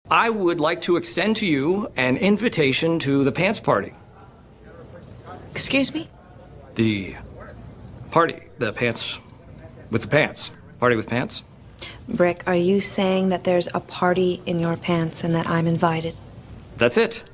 I would like to extend to you an invitation to the pants party. Excuse me? The party. The pants with the pants. Party with pants. Brick, are you saying that there's a party in your pants and that I'm invited? That's it.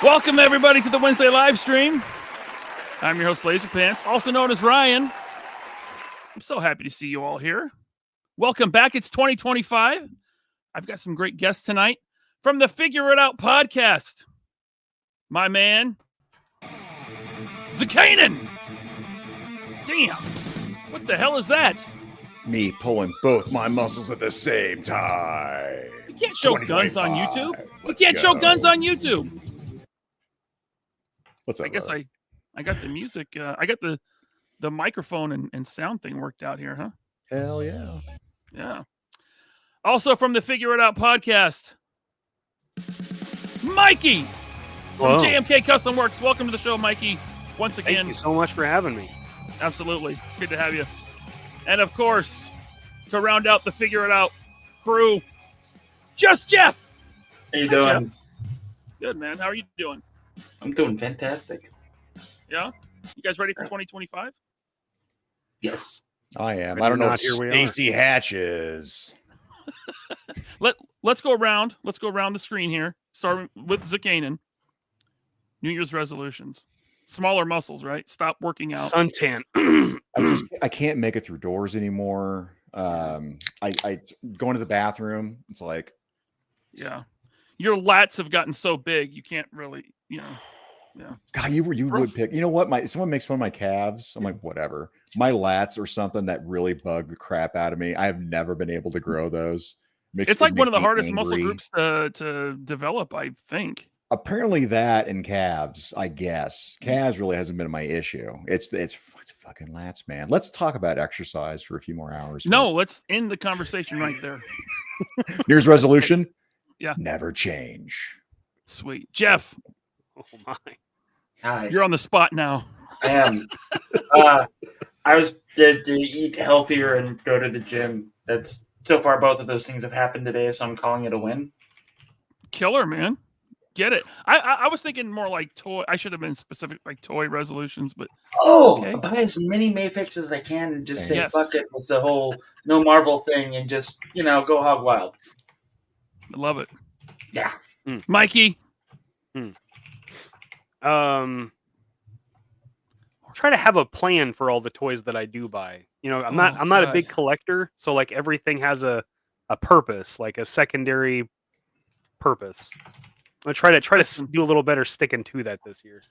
Welcome, everybody, to the Wednesday live stream. I'm your host, Laserpants, also known as Ryan. I'm so happy to see you all here. Welcome back. It's 2025. I've got some great guests tonight from the Figure It Out podcast. My man, Zakanin. Damn. What the hell is that? Me pulling both my muscles at the same time. You can't show guns on YouTube. You can't show guns on YouTube. What's up? I guess I got the music. I got the microphone and sound thing worked out here, huh? Hell yeah. Yeah. Also from the Figure It Out podcast, Mikey from JMK Custom Works. Welcome to the show, Mikey. Once again. Thank you so much for having me. Absolutely. It's good to have you. And of course, to round out the Figure It Out crew, Just Jeff. How you doing? Jeff. Good, man. How are you doing? I'm doing fantastic. Yeah? You guys ready for 2025? Yes. I am. I don't know what Here we are. Stacy Hatch is. Let's go around. Let's go around the screen here. Starting with Zakanin. New Year's resolutions. Smaller muscles, right? Stop working out. Suntan. I can't make it through doors anymore. I go into the bathroom. It's like, yeah, your lats have gotten so big you can't really, yeah. God, you would pick. You know what? Someone makes fun of my calves. I'm like, whatever. My lats are something that really bug the crap out of me. I have never been able to grow those. It's like one of the hardest muscle groups to develop, I think. Apparently that and calves, I guess. Calves really hasn't been my issue. It's fucking lats, man. Let's talk about exercise for a few more hours. No, let's end the conversation right there. New Year's resolution? Yeah. Never change. Sweet. Jeff. Oh my. Hi. You're on the spot now. I am. I was to eat healthier and go to the gym. That's so far both of those things have happened today, so I'm calling it a win. Killer, man. Get it. I was thinking more like toy. I should have been specific, like toy resolutions, but okay. Buy as many Mayfix as I can and just say fuck it with the whole no Marvel thing and just go hog wild. I love it. Yeah. Mikey. Try to have a plan for all the toys that I do buy. I'm not a big collector, so like everything has a purpose, like a secondary purpose. I'm gonna try to do a little better sticking to that this year.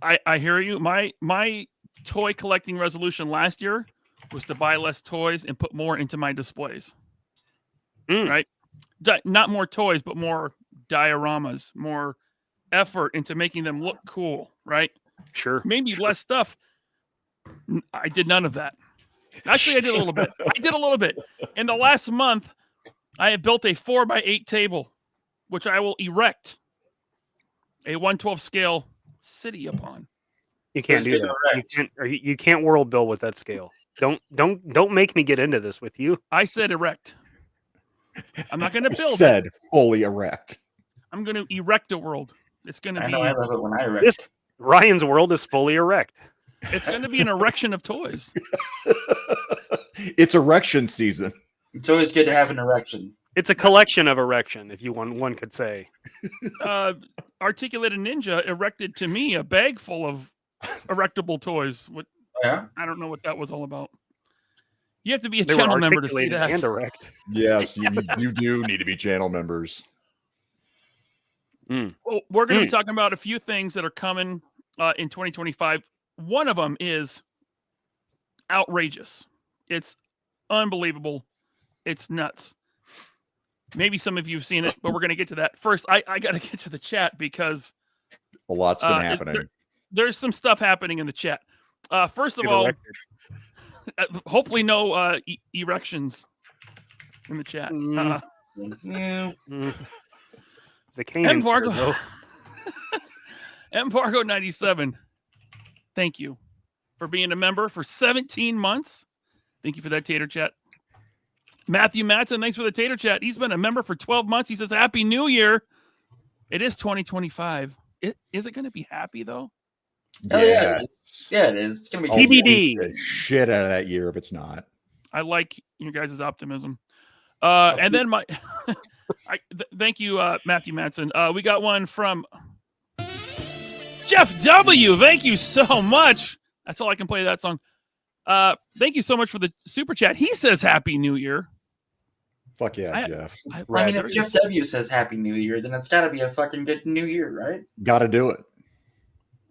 I hear you. My toy collecting resolution last year was to buy less toys and put more into my displays. Right? Not more toys, but more dioramas, more effort into making them look cool, right? Sure. Maybe less stuff. I did none of that. Actually, I did a little bit. In the last month, I have built a 4x8 table, which I will erect a 1/12 scale city upon. You can't do that. You can't world build with that scale. Don't make me get into this with you. I said erect. I'm not going to build. Said fully erect. I'm going to erect a world. It's going to be. I know. I love it when I erect. Ryan's world is fully erect. It's going to be an erection of toys. It's erection season. It's always good to have an erection. It's a collection of erection, if you one could say. Articulated Ninja erected to me a bag full of erectable toys. Yeah. I don't know what that was all about. You have to be a channel member to see that. And erect. Yes, you do need to be channel members. Well, we're going to be talking about a few things that are coming in 2025. One of them is outrageous. It's unbelievable. It's nuts. Maybe some of you have seen it, but we're going to get to that. First, I got to get to the chat because a lot's been happening. There's some stuff happening in the chat. First of all, hopefully no erections in the chat. It's a Canaan Embargo 97. Thank you for being a member for 17 months. Thank you for that tater chat. Matthew Matson, thanks for the tater chat. He's been a member for 12 months. He says, Happy New Year. It is 2025. Is it going to be happy, though? Yes. Yeah, it is. It's going to be TBD. Shit out of that year if it's not. I like your guys' optimism. And then thank you, Matthew Matson. We got one from Jeff W. Thank you so much. That's all I can play that song. Thank you so much for the super chat. He says Happy New Year. Fuck yeah, Jeff. I mean, if Jeff W says Happy New Year, then it's got to be a fucking good New Year, right? Got to do it.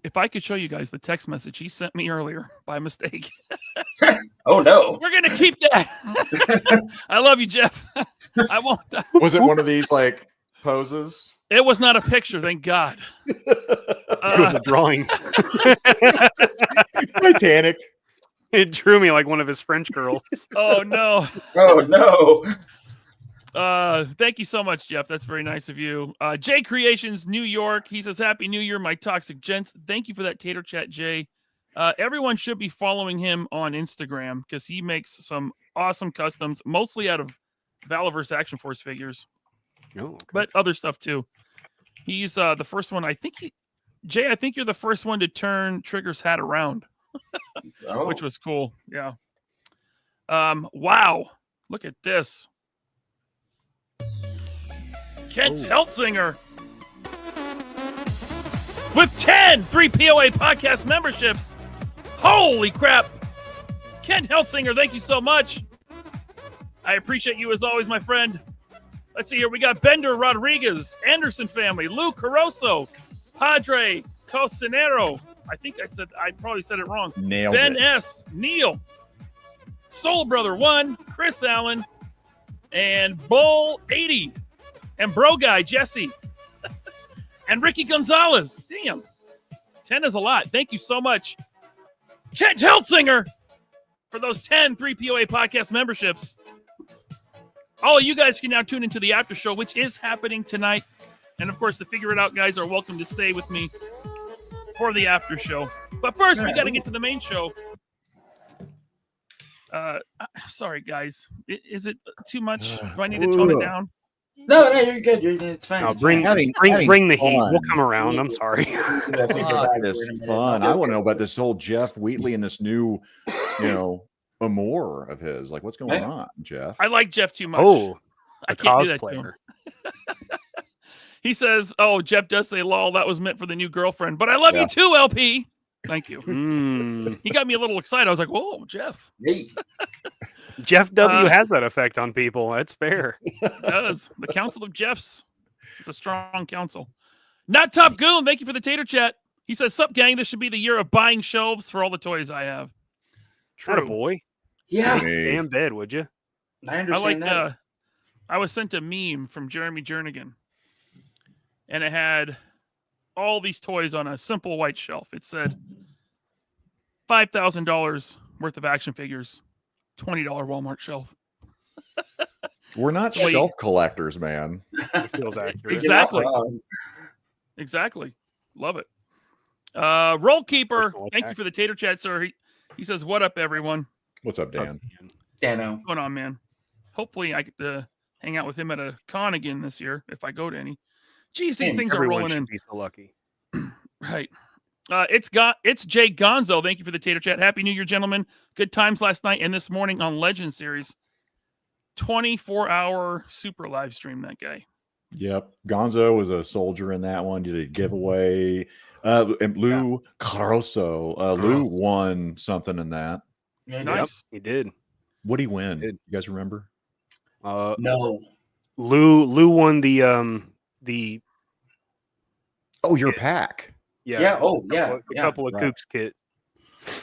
If I could show you guys the text message he sent me earlier by mistake. Oh, no. We're going to keep that. I love you, Jeff. I won't. Was it one of these, like, poses? It was not a picture, thank God. It was a drawing. Titanic. It drew me like one of his French girls. Oh, no. Oh, no. Thank you so much, Jeff. That's very nice of you. Jay Creations, New York. He says, Happy New Year, my toxic gents. Thank you for that tater chat, Jay. Everyone should be following him on Instagram because he makes some awesome customs, mostly out of Valaverse Action Force figures. Oh, okay. But other stuff too. He's the first one. Jay, I think you're the first one to turn Trigger's hat around, which was cool. Yeah. Wow. Look at this. Kent Heltzinger with 10 3POA podcast memberships. Holy crap. Kent Heltzinger, thank you so much. I appreciate you as always, my friend. Let's see here. We got Bender Rodriguez, Anderson family, Lou Caroso, Padre Cosinero. I probably said it wrong. Nailed Ben it. S. Neil, Soul Brother 1, Chris Allen, and Bull 80, and Bro Guy Jesse, and Ricky Gonzalez. Damn, 10 is a lot. Thank you so much, Kent Heltzinger, for those 10 3POA podcast memberships. All of you guys can now tune into the after show, which is happening tonight. And of course, the Figure It Out guys are welcome to stay with me for the after show. But first, we got to get to the main show. Sorry, guys. Is it too much? Do I need to tone it down? No, you're good. It's fine. No, bring the heat. We'll come around. I'm sorry. This fun. I want to know about this whole Jeff Wheatley and this new, amour of his. Like, what's going on, Jeff? I like Jeff too much. Oh, I can't do that to him. He says, "Oh, Jeff does say, lol, that was meant for the new girlfriend, but I love you too, LP." Thank you. He got me a little excited. I was like, "Whoa, Jeff!" Hey. Jeff W has that effect on people. That's fair. It does. The Council of Jeffs is a strong council. Not Top Goon. Thank you for the tater chat. He says, "Sup, gang? This should be the year of buying shelves for all the toys I have." True, boy. Yeah. Damn bed, would you? I understand that. I was sent a meme from Jeremy Jernigan, and it had all these toys on a simple white shelf. It said $5,000 worth of action figures, $20 Walmart shelf. We're not shelf collectors, man. It feels accurate. Exactly. Love it. Roll Keeper, Personal thank you attack. for the tater chat, sir. He says, "What up, everyone? What's up, Dan? Dano. What's going on, man? Hopefully, I get to hang out with him at a con again this year if I go to any. Geez, these things are Everyone rolling should in. be so lucky. Right. It's Jay Gonzo. Thank you for the tater chat. Happy New Year, gentlemen. Good times last night and this morning on Legend Series. 24-hour super live stream, that guy. Yep. Gonzo was a soldier in that one. Did a giveaway. And Lou Caroso. Lou won something in that. Yeah, Nice. He did. What'd he win? Did. You guys remember? No. Lou won the Oh, your pack. Yeah. Oh, yeah. a couple of Right. Kooks kit.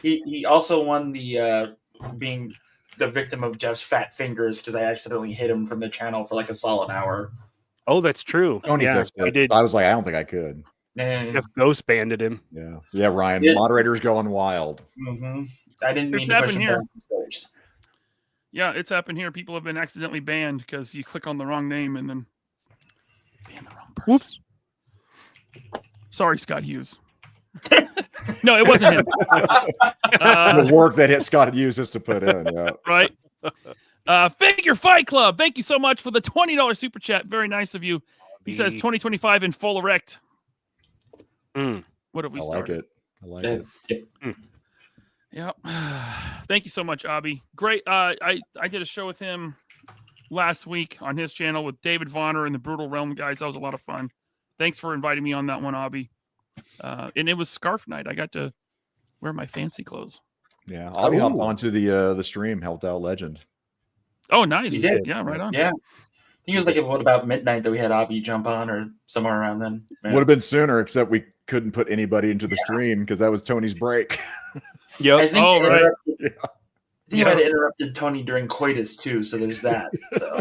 He also won the being the victim of Jeff's fat fingers because I accidentally hit him from the channel for like a solid hour. Oh, that's true. Tony yeah, fixed he it. did. I was like, I don't think I could. Jeff ghost banded him. Yeah. Yeah, Ryan. Yeah. Moderator's going wild. Mm-hmm. I didn't mean It's to push happened him here. down some stairs. Yeah, it's happened here. People have been accidentally banned because you click on the wrong name and then ban the wrong person. Whoops. Sorry, Scott Hughes. No, it wasn't him. The work that Scott uses to put in. Yeah. Right. Figure Fight Club. Thank you so much for the $20 super chat. Very nice of you. He says 2025 in full erect. What have we I like started? it. I like it. Yeah. Thank you so much, Abby. Great. I did a show with him last week on his channel with David Vonner and the Brutal Realm guys. That was a lot of fun. Thanks for inviting me on that one, Abby. And it was scarf night. I got to wear my fancy clothes. Yeah. I'll hop onto the stream, helped out Legend. Oh, nice. You did. Yeah, right on. Yeah. I think it was like what about midnight that we had Abby jump on or somewhere around then. Yeah. Would have been sooner, except we couldn't put anybody into the stream because that was Tony's break. I Yep. think Oh, they right. interrupted- I think I might have interrupted Tony during coitus too, so there's that. So.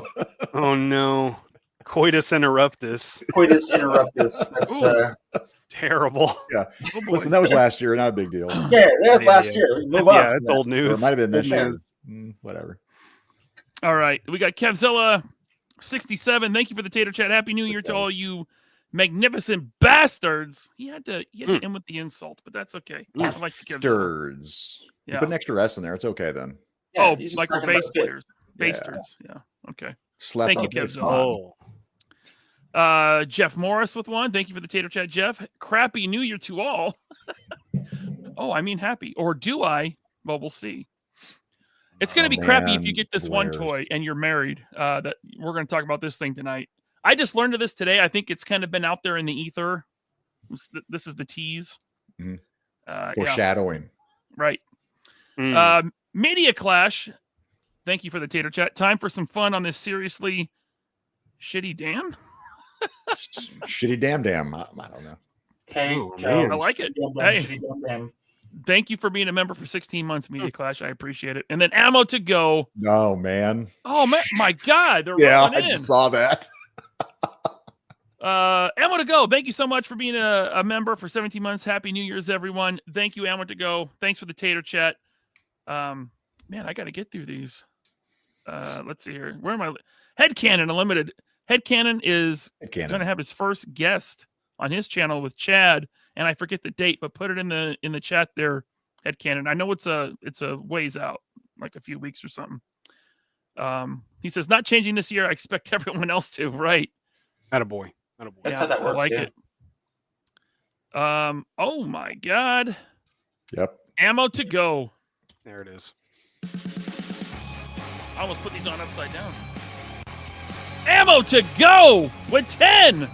Oh no. Coitus interruptus. Coitus interruptus. That's Terrible. Yeah. Oh, boy. Listen, that was last year, not a big deal. yeah, that was last Yeah. year. Move Yeah, on. it's old Or news. it might have been this Old year. news. Whatever. All right. We got Kevzilla 67. Thank you for the tater chat. Happy New Year to all you magnificent bastards. He had to end with the insult, but that's okay. I like the Kevzilla. Bastards. You Yeah. put an extra S in there. It's okay then. Yeah, Oh, he's just like we're talking about bass fifth. players. Bastards. Yeah. Okay. Slap Thank on you, the face. Kevzilla. Oh. Jeff Morris with one. Thank you for the tater chat, Jeff. Crappy New Year to all. Oh, I mean happy. Or do I? Well, we'll see. It's going to be crappy if you man, get this one Blair. toy and you're married. That we're going to talk about this thing tonight. I just learned of this today. I think it's kind of been out there in the ether. This is the tease. Mhm. Yeah, Foreshadowing. right. Mm. Media Clash. Thank you for the tater chat. Time for some fun on this seriously shitty dam. Shitty damn. I don't know. Okay. Oh, so- man. I like it. Damn, Hey. shitty damn. Thank you for being a member for 16 months, Media Clash. I appreciate it. And then Ammo to Go. No, man. Oh, man, my God. They're Yeah, rolling I in. just saw that. Ammo to Go. Thank you so much for being a member for 17 months. Happy New Year's, everyone. Thank you, Ammo to Go. Thanks for the tater chat. Man, I got to get through these. Let's see here. Where am I? Headcanon Unlimited. Headcanon is going to have his first guest on his channel with Chad, and I forget the date, but put it in the chat there. Headcanon. I know it's a ways out, like a few weeks or something. He says not changing this year. I expect everyone else to. Right. Attaboy. That's how that works. I like yeah. it. Oh my God. Yep. Ammo to Go. There it is. I almost put these on upside down. Ammo to Go with 10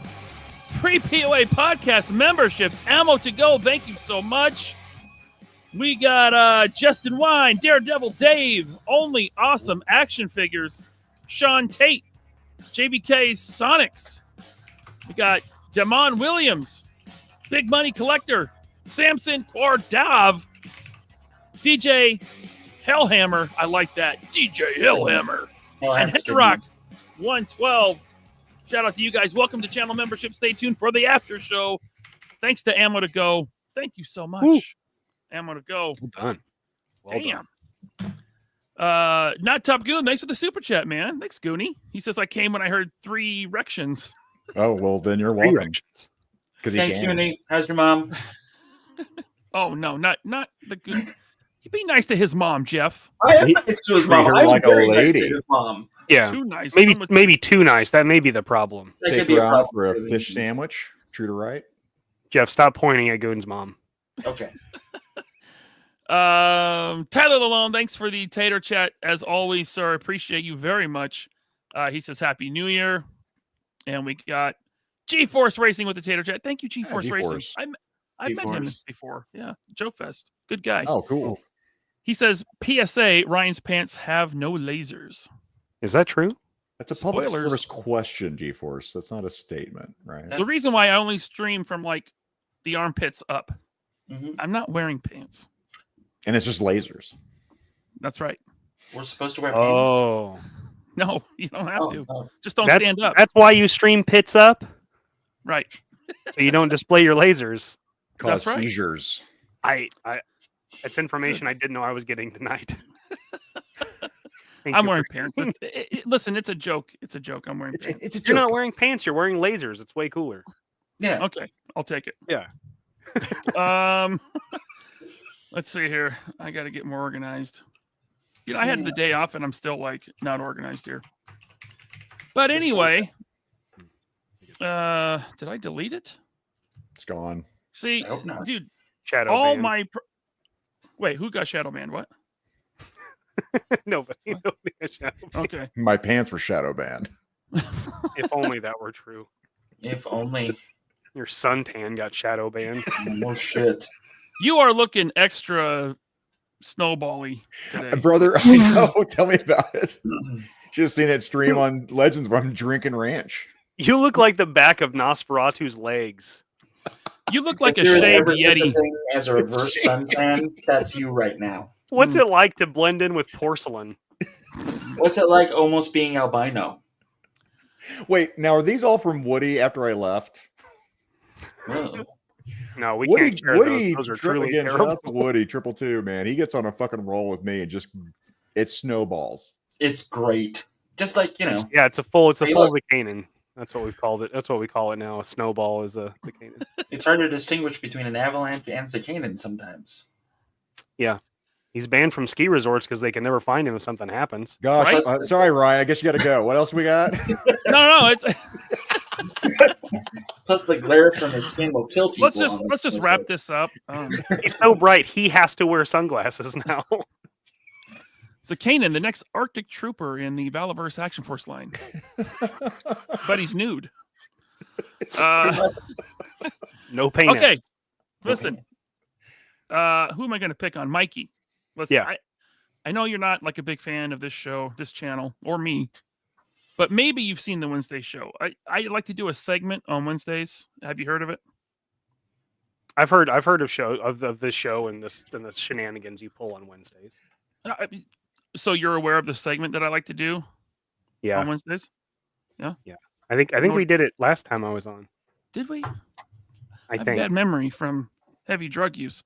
free POA podcast memberships. Ammo to Go. Thank you so much. We got Justin Wine, Daredevil Dave, Only Awesome Action Figures, Sean Tate, JBK Sonics. We got Damon Williams, Big Money Collector, Samson Quardav, DJ Hellhammer. I like that. DJ Hellhammer. And Headrock 112. Shout out to you guys. Welcome to channel membership. Stay tuned for the after show. Thanks to Ammo to Go. Thank you so much. Woo. Ammo to Go. Well done. Well Damn. done. Not Top Goon. Thanks for the super chat, man. Thanks, Goonie. He says I came when I heard 3 erections. Oh, well, then you're Three welcome. erections. Because Thanks, Uni. How's your mom? Oh no, not the good. You be nice to his mom, Jeff. I am nice to his treat mom. her I'm like a very nice to lady. his mom. Yeah, Too nice. maybe too nice. That may be the problem. That Take could be her a out problem. for a fish sandwich. Treat her right. Jeff, stop pointing at Goon's mom. Okay. Tyler Lalone, thanks for the tater chat as always, sir. Appreciate you very much. He says Happy New Year, and we got G-Force Racing with the tater chat. Thank you, G-Force Racing. G-Force. I've met him before. Yeah, Joe Fest, good guy. Oh, cool. He says PSA: Ryan's pants have no lasers. Is that true? That's a public Spoilers. service question, G-Force. That's not a statement, right? It's the reason why I only stream from like the armpits up. Mhm. I'm not wearing pants. And it's just lasers. That's right. We're supposed to wear pants. Oh, No, you don't have to. Oh. Just don't that's, stand up. That's why you stream pits up, Right. so you don't display your lasers. Cause That's right. seizures. That's information I didn't know I was getting tonight. I'm wearing pants. Listen, it's a joke. It's a joke. I'm wearing It's pants. a You're not joke. wearing pants. You're wearing lasers. It's way cooler. Yeah. Okay, I'll take it. Yeah. Let's see here. I got to get more organized. You know, I had the day off, and I'm still like not organized here. But anyway, did I delete it? It's gone. See, I hope not. dude, Shadow all ban. my. Wait, who got shadow banned? What? Nobody got shadow banned. Okay. My pants were shadow banned. If only that were true. If only. Your suntan got shadow banned. No shit. You are looking extra snowbally today. Brother, I know. Tell me about it. Just seen it stream on Legends where I'm drinking ranch. You look like the back of Nosferatu's legs. You look like If a there is shaved ever such a Yeti. thing as a reverse suntan, that's you right now. What's it like to blend in with porcelain? What's it like almost being albino? Wait, now are these all from Woody after I left? Oh. No, we Woody, can't share Woody, those. Those are tri- truly again, shout terrible. out to Woody, 222, man. He gets on a fucking roll with me and just, it snowballs. It's great. Just like, you know. Yeah, it's a full Hey, full look. Zakanin. That's what we've called it. That's what we call it now. A snowball is a Zakanin. It's hard to distinguish between an avalanche and Zakanin sometimes. He's banned from ski resorts because they can never find him if something happens. Gosh, Right? sorry, Ryan. I guess you got to go. What else we got? No, it's Plus, the glare from his skin will kill people. let's just wrap this up. He's so bright, he has to wear sunglasses now. So Kanan, the next Arctic trooper in the Valaverse Action Force line, but he's nude. No pain. Okay, listen. Who am I going to pick on? Mikey. Listen, Yeah. I know you're not like a big fan of this show, this channel, or me, but maybe you've seen the Wednesday show. I like to do a segment on Wednesdays. Have you heard of it? I've heard of this show and the shenanigans you pull on Wednesdays. So you're aware of the segment that I like to do Yeah, on Wednesdays? I think we did it last time I was on. Did we? I have think. bad memory from heavy drug use.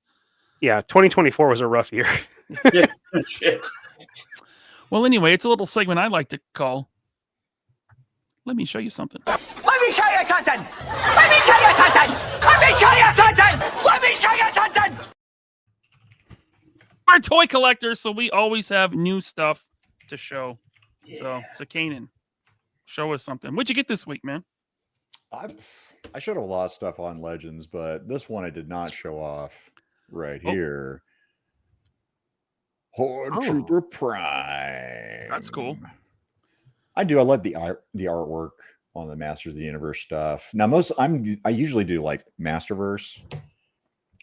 Yeah, 2024 was a rough year. Yeah, shit. Well, anyway, it's a little segment I like to call. Let me show you something. Let me show you something. Let me show you something. Let me show you something. Let me show you something. We're toy collectors, so we always have new stuff to show. Yeah. So Kanan, show us something. What'd you get this week, man? I showed a lot of stuff on Legends, but this one I did not show off right Oh. here. Horde Trooper Prime. That's cool. I like the artwork on the Masters of the Universe stuff. Now, I usually do like Masterverse,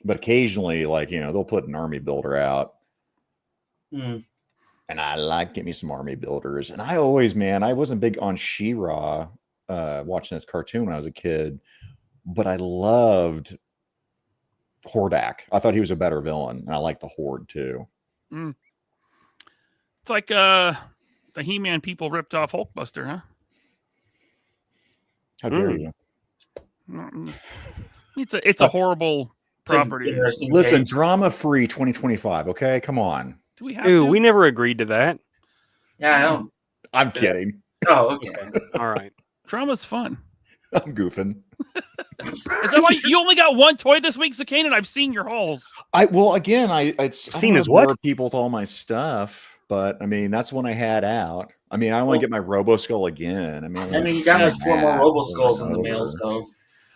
but occasionally, like, you know, they'll put an army builder out. Mm. And I like get me some army builders. And I wasn't big on She-Ra watching this cartoon when I was a kid, but I loved Hordak. I thought he was a better villain, and I liked the Horde too. Mm. It's like the He-Man people ripped off Hulkbuster, huh? How dare you? It's a horrible property. Interesting Listen, take. drama-free 2025, okay? Come on. Do we have Ooh, to? we never agreed to that. Yeah, I know. I'm kidding. Oh, okay. All right. Drama's fun. I'm goofing. Is that why you only got one toy this week, Zakane? And I've seen your hauls. I've seen his what? people with all my stuff, but I mean that's when I had out. I mean, I want to get my Robo Skull again. I mean, you got like 4 more Robo Skulls in the mail, so.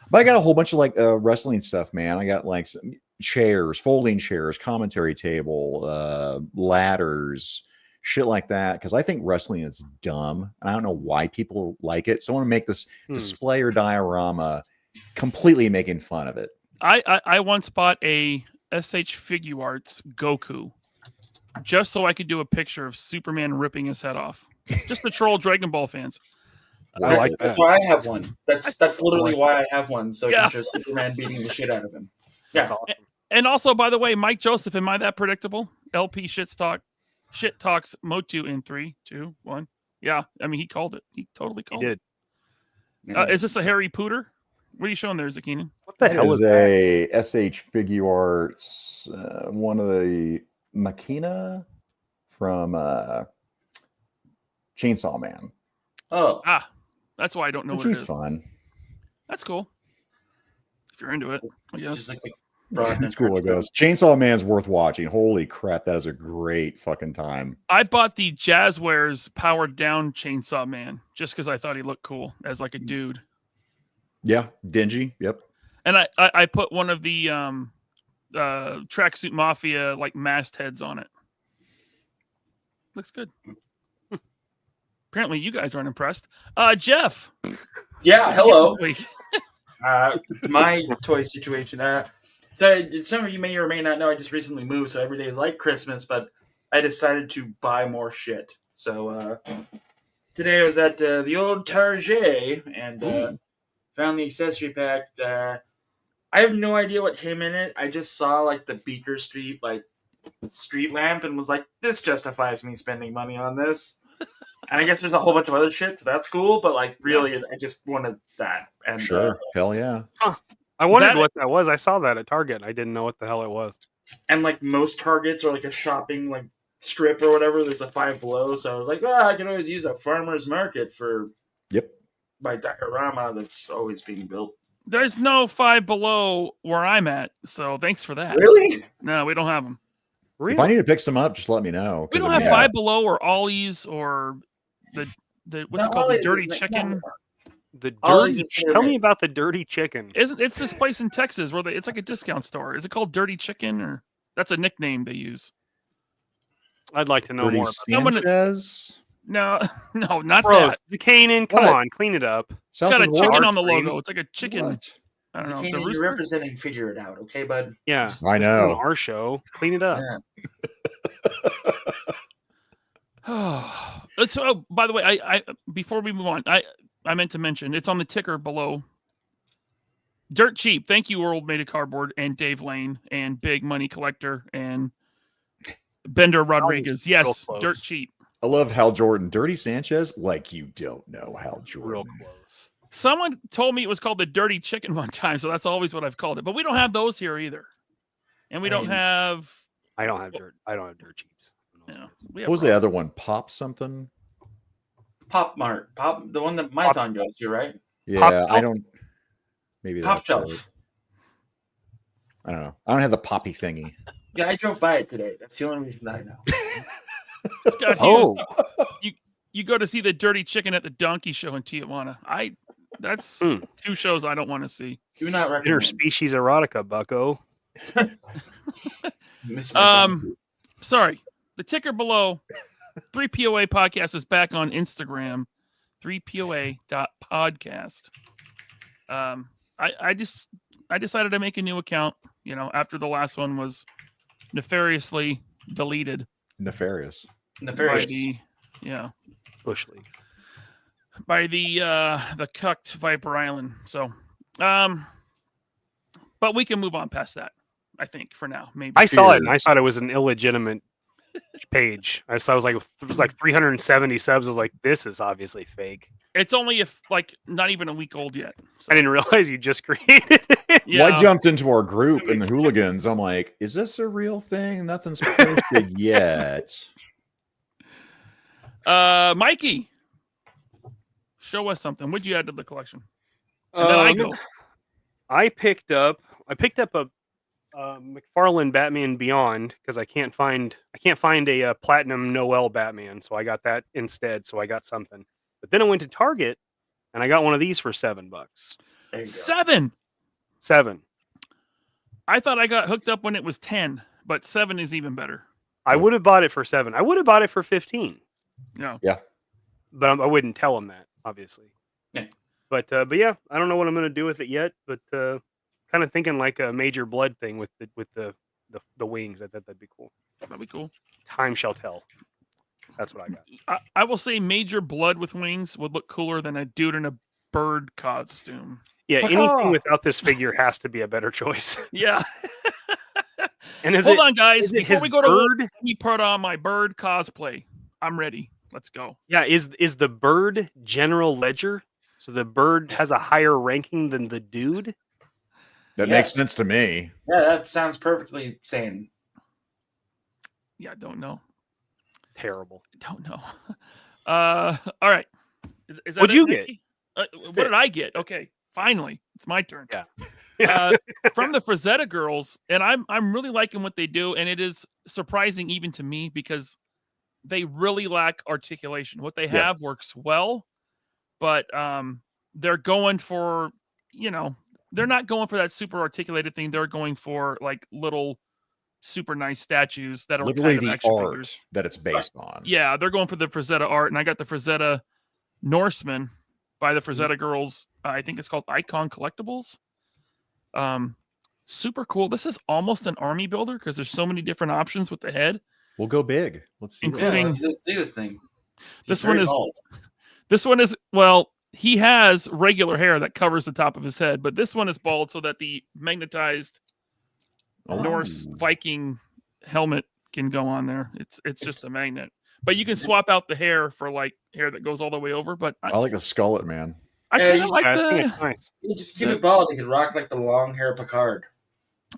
But I got a whole bunch of like wrestling stuff, man. I got like some chairs, folding chairs, commentary table, ladders, shit like that. Because I think wrestling is dumb, and I don't know why people like it. So I want to make this display or diorama completely making fun of it. I once bought a SH Figure Arts Goku just so I could do a picture of Superman ripping his head off, just to troll Dragon Ball fans. That's why I have one. That's literally why I have one. So you can show Superman beating the shit out of him. Yeah. That's awesome. And also, by the way, Mike Joseph, am I that predictable? LP shit talks Motu in 3, 2, 1. Yeah, I mean he called it. He totally called it. Is this a Harry Pooter? What are you showing there, Zakina? What the hell is a SH Figure Arts, one of the Machina from Chainsaw Man. Oh. That's why I don't know what it She's is. fun. That's cool. If you're into it, I guess. Just It's cool, I guess. Chainsaw Man's worth watching. Holy crap, that is a great fucking time. I bought the Jazzwares powered down Chainsaw Man just because I thought he looked cool as like a dude. Yeah, dingy. Yep. And I put one of the Tracksuit Mafia like mastheads on it. Looks good. Apparently you guys aren't impressed. Jeff. Yeah, hello. My toy situation. So some of you may or may not know I just recently moved, so every day is like Christmas, but I decided to buy more shit. So today I was at the old Target and found the accessory pack. I have no idea what came in it. I just saw like the Beaker Street street lamp and was like, this justifies me spending money on this. And I guess there's a whole bunch of other shit, so that's cool. But like, really, I just wanted that. And sure, hell yeah. I wondered what that was. I saw that at Target. I didn't know what the hell it was. And like most Targets are like a shopping like strip or whatever. There's a Five Below, so I was like, I can always use a farmer's market for my diorama that's always being built. There's no Five Below where I'm at, so thanks for that. Really? No, we don't have them. Really? If I need to pick some up, just let me know. We don't have Five Below or Ollie's or the what's it called? The Dirty Chicken. The dirty. Tell me about the Dirty Chicken. It's this place in Texas where it's like a discount store. Is it called Dirty Chicken or that's a nickname they use? I'd like to know Dirty more about Sanchez? No, not Bro, that. Canaan, come on, clean it up. It's got a chicken on the logo. It's like a chicken. What? I don't know. Canaan, you're representing Figure It Out, okay, bud? Yeah, I know. This isn't our show. Clean it up. Yeah. So, by the way, I before we move on, I meant to mention it's on the ticker below. Dirt Cheap. Thank you, World Made of Cardboard and Dave Lane and Big Money Collector and Bender Rodriguez. Yes, Dirt Cheap. I love Hal Jordan. Dirty Sanchez? Like you don't know Hal Jordan. Real close. Someone told me it was called the Dirty Chicken one time, so that's always what I've called it. But we don't have those here either. And we don't have... I don't have Dirt Cheaps. Yeah, what was the other one? Pop something? Pop Mart. Pop, the one that Mython goes to, right? Yeah, I don't... Maybe Pop that's Shelf. Right. I don't know. I don't have the poppy thingy. Yeah, I drove by it today. That's the only reason that I know. Scott Hughes, you go to see the Dirty Chicken at the Donkey Show in Tijuana. That's 2 shows I don't want to see. Do not recommend. Interspecies erotica, bucko. Sorry. The ticker below 3POA podcast is back on Instagram. 3POA.podcast. I decided to make a new account, after the last one was nefariously deleted. Nefarious. By the Bush League. By the cucked Viper Island. So but we can move on past that, I think, for now. Maybe I saw it and I thought it was an illegitimate page. I saw it was like 370 subs. I was like, this is obviously fake. It's only not even a week old yet. So. I didn't realize you just created it. Yeah. Well, I jumped into our group and the hooligans. I'm like, is this a real thing? Nothing's posted yet. Mikey, show us something. What'd you add to the collection? And then I go. I picked up a McFarlane Batman Beyond because I can't find a Platinum Noel Batman, so I got that instead. So I got something. But then I went to Target and I got one of these for $7. There you go. 7. 7. I thought I got hooked up when it was 10, but 7 is even better. I would have bought it for 7. I would have bought it for 15. No. Yeah. But I wouldn't tell them that, obviously. Yeah. But yeah, I don't know what I'm gonna do with it yet. But kind of thinking like a Major Blood thing with the wings. I thought that'd be cool. That'd be cool. Time shall tell. That's what I got. I will say Major Blood with wings would look cooler than a dude in a bird costume. Yeah, anything without this figure has to be a better choice. Yeah. And hold on, guys. Before his we go to bird? let me put on my bird cosplay. I'm ready. Let's go. Yeah, is the bird General Ledger? So the bird has a higher ranking than the dude? That makes sense to me. Yeah, that sounds perfectly sane. Yeah, I don't know. Terrible. Don't know. All right. Is that What'd it, you Nicky? What did I get? Okay, finally, it's my turn. Yeah. From the Frazetta girls, and I'm really liking what they do, and it is surprising even to me because they really lack articulation. What they have works well, but they're going for, they're not going for that super articulated thing. They're going for like little super nice statues that are literally kind of the action art figures. that it's based on. Yeah, they're going for the Frazetta art, and I got the Frazetta Norseman by the Frazetta girls. I think it's called Icon Collectibles. Super cool. This is almost an army builder because there's so many different options with the head. We'll go big. Let's see. Including let's see this thing. This one is well, he has regular hair that covers the top of his head, but this one is bald so that the magnetized Norse Viking helmet can go on there. It's just a magnet. But you can swap out the hair for like hair that goes all the way over. But I like the skullet, man. I kind of like it's nice. You just keep it bald. You can rock like the long hair Picard.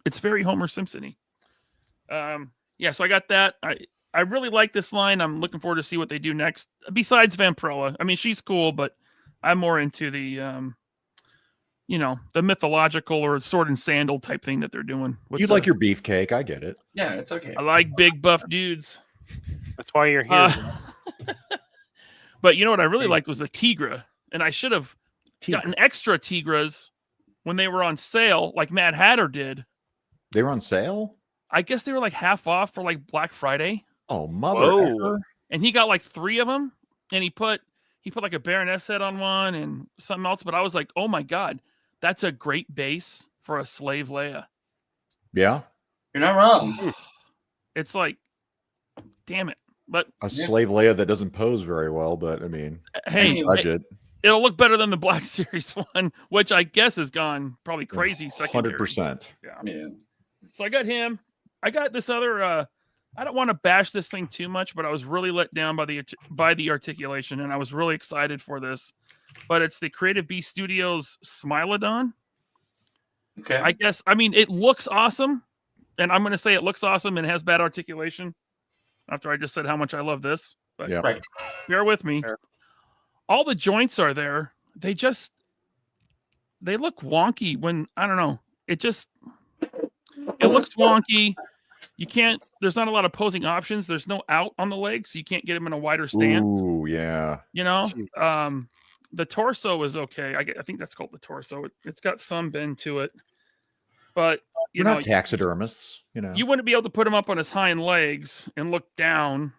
It's very Homer Simpson-y. Yeah, so I got that. I really like this line. I'm looking forward to see what they do next. Besides Vampirella, I mean, she's cool, but I'm more into the the mythological or sword and sandal type thing that they're doing. You like your beefcake. I get it. Yeah, it's okay. I like big buff dudes. That's why you're here. But you know what I really liked was the Tigra, and I should have gotten extra Tigras when they were on sale, like Mad Hatter did. They were on sale? I guess they were like half off for like Black Friday. Oh, mother! And he got like 3 of them, and he put like a Baroness head on one and something else. But I was like, oh my god, that's a great base for a Slave Leia. Yeah, you're not wrong. It's like, damn it! But a Slave Leia that doesn't pose very well. But I mean, hey, budget. It'll look better than the Black Series one, which I guess has gone probably crazy. 100%. Yeah. So I got him. I got this other. I don't want to bash this thing too much, but I was really let down by the articulation, and I was really excited for this. But it's the Creative Beast Studios Smilodon. Okay. I guess. I mean, it looks awesome, and I'm going to say it looks awesome and has bad articulation. After I just said how much I love this, but right. Bear with me. Fair. All the joints are there. They look wonky when I don't know. It looks wonky. You can't. There's not a lot of posing options. There's no out on the legs, so you can't get them in a wider stance. Ooh, yeah. The torso is okay. I think that's called the torso. It's got some bend to it, but We're not taxidermists. You wouldn't be able to put him up on his hind legs and look down.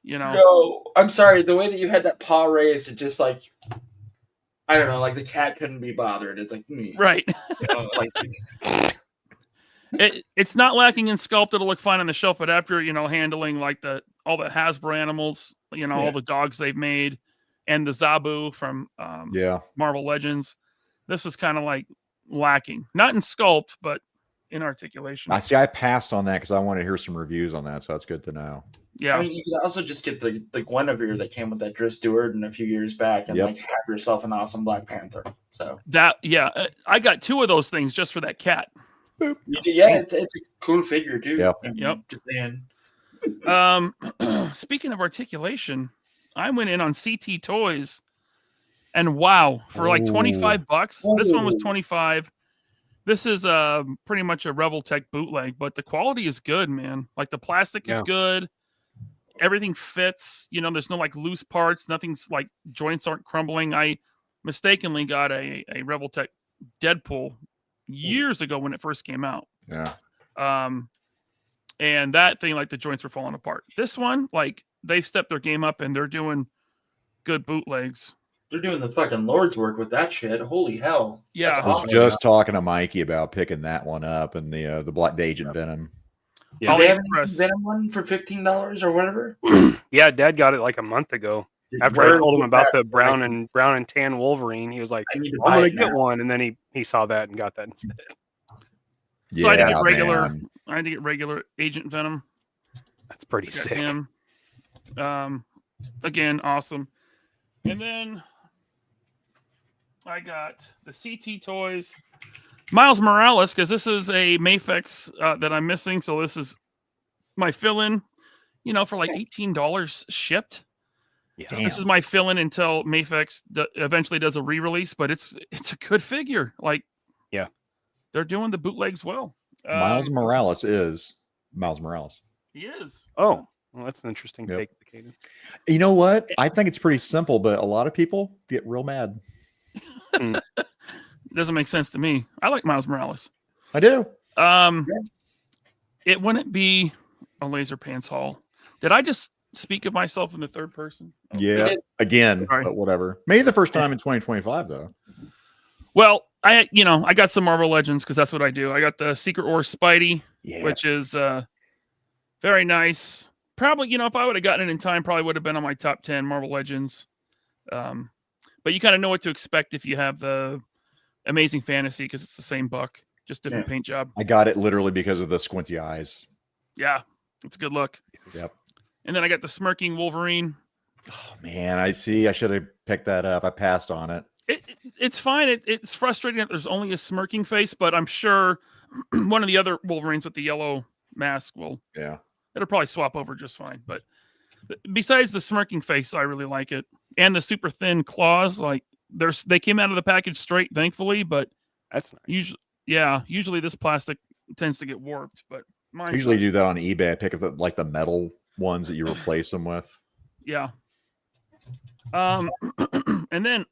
No, I'm sorry. The way that you had that paw raised, it just like, I don't know, like the cat couldn't be bothered. It's like, right. Like, it's not lacking in sculpt. It'll look fine on the shelf, but after handling like all the Hasbro animals, all the dogs they've made, and the Zabu from Marvel Legends, this was kind of like lacking, not in sculpt, but in articulation. I passed on that because I want to hear some reviews on that, so that's good to know. Yeah, I mean, you could also just get the Guinevere that came with that Driss Stewart a few years back, and like have yourself an awesome Black Panther. So I got 2 of those things just for that cat. Yeah, it's a cool figure too. Yep. Just saying. Speaking of articulation, I went in on CT Toys And wow, for like $25, this one was Oh. 25. This is pretty much a Reveltech bootleg, but the quality is good, man. Like the plastic is good. Everything fits. You know, there's no like loose parts. Nothing's like joints aren't crumbling. I mistakenly got a Reveltech Deadpool years ago when it first came out. Yeah. And that thing, like the joints were falling apart. This one, like they've stepped their game up and they're doing good bootlegs. They're doing the fucking Lord's work with that shit. Holy hell. Yeah. I was just talking to Mikey about picking that one up and the Agent Venom. Yeah. They have any Venom one for $15 or whatever? Yeah, Dad got it like a month ago. After I told him about the brown and tan Wolverine, he was like, "I'm gonna get one," and then he saw that and got that instead. So I had to get regular. Man. I had to get regular Agent Venom. That's pretty sick. Him. Again, awesome. And then I got the CT toys, Miles Morales, because this is a Mafex that I'm missing. So this is my fill-in. You know, for like $18 shipped. Yeah. This is my fill-in until Mafex eventually does a re-release, but it's a good figure. Like, yeah, they're doing the bootlegs well. Miles Morales is Miles Morales. He is. Oh, well, that's an interesting take. You know what? I think it's pretty simple, but a lot of people get real mad. Doesn't make sense to me. I like Miles Morales. I do. It wouldn't be a Laser Pants haul. Did I just speak of myself in the third person? Oh, yeah, again, but whatever. Maybe the first time in 2025, though. Well, I got some Marvel Legends because that's what I do. I got the Secret Wars Spidey, which is very nice. Probably, if I would have gotten it in time, probably would have been on my top 10 Marvel Legends. But you kind of know what to expect if you have the Amazing Fantasy because it's the same buck, just different paint job. I got it literally because of the squinty eyes. Yeah, it's a good look. Yep. And then I got the Smirking Wolverine. Oh, man, I see. I should have picked that up. I passed on it. It's fine. It's frustrating that there's only a smirking face, but I'm sure one of the other Wolverines with the yellow mask it'll probably swap over just fine. But besides the smirking face, I really like it. And the super thin claws, like they came out of the package straight, thankfully, but that's nice. Usually this plastic tends to get warped, but I usually do that on eBay. I pick up the metal ones that you replace them with. Yeah. And then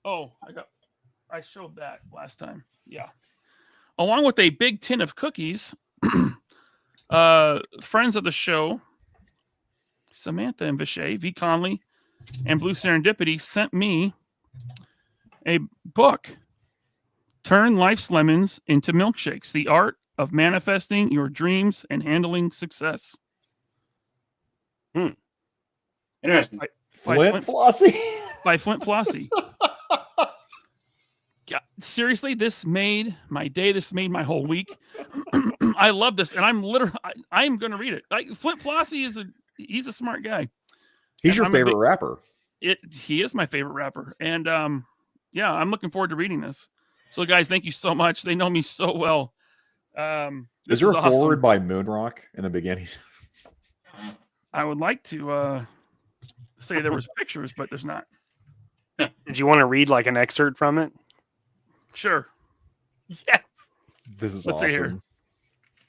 I showed that last time. Yeah. Along with a big tin of cookies, friends of the show, Samantha and Vishay, V. Conley, and Blue Serendipity sent me a book, Turn Life's Lemons into Milkshakes, The Art of Manifesting Your Dreams and Handling Success. Interesting. Flint Flossie? By Flint Flossie. Yeah, seriously, this made my day. This made my whole week. I love this, and I'm going to read it. Like Flint Flossie he's a smart guy. He's your favorite rapper. He is my favorite rapper, and I'm looking forward to reading this. So, guys, thank you so much. They know me so well. Is there a forward by Moonrock in the beginning? I would like to say there was pictures, but there's not. Did you want to read like an excerpt from it? Sure. Yes. This is Let's awesome. see here.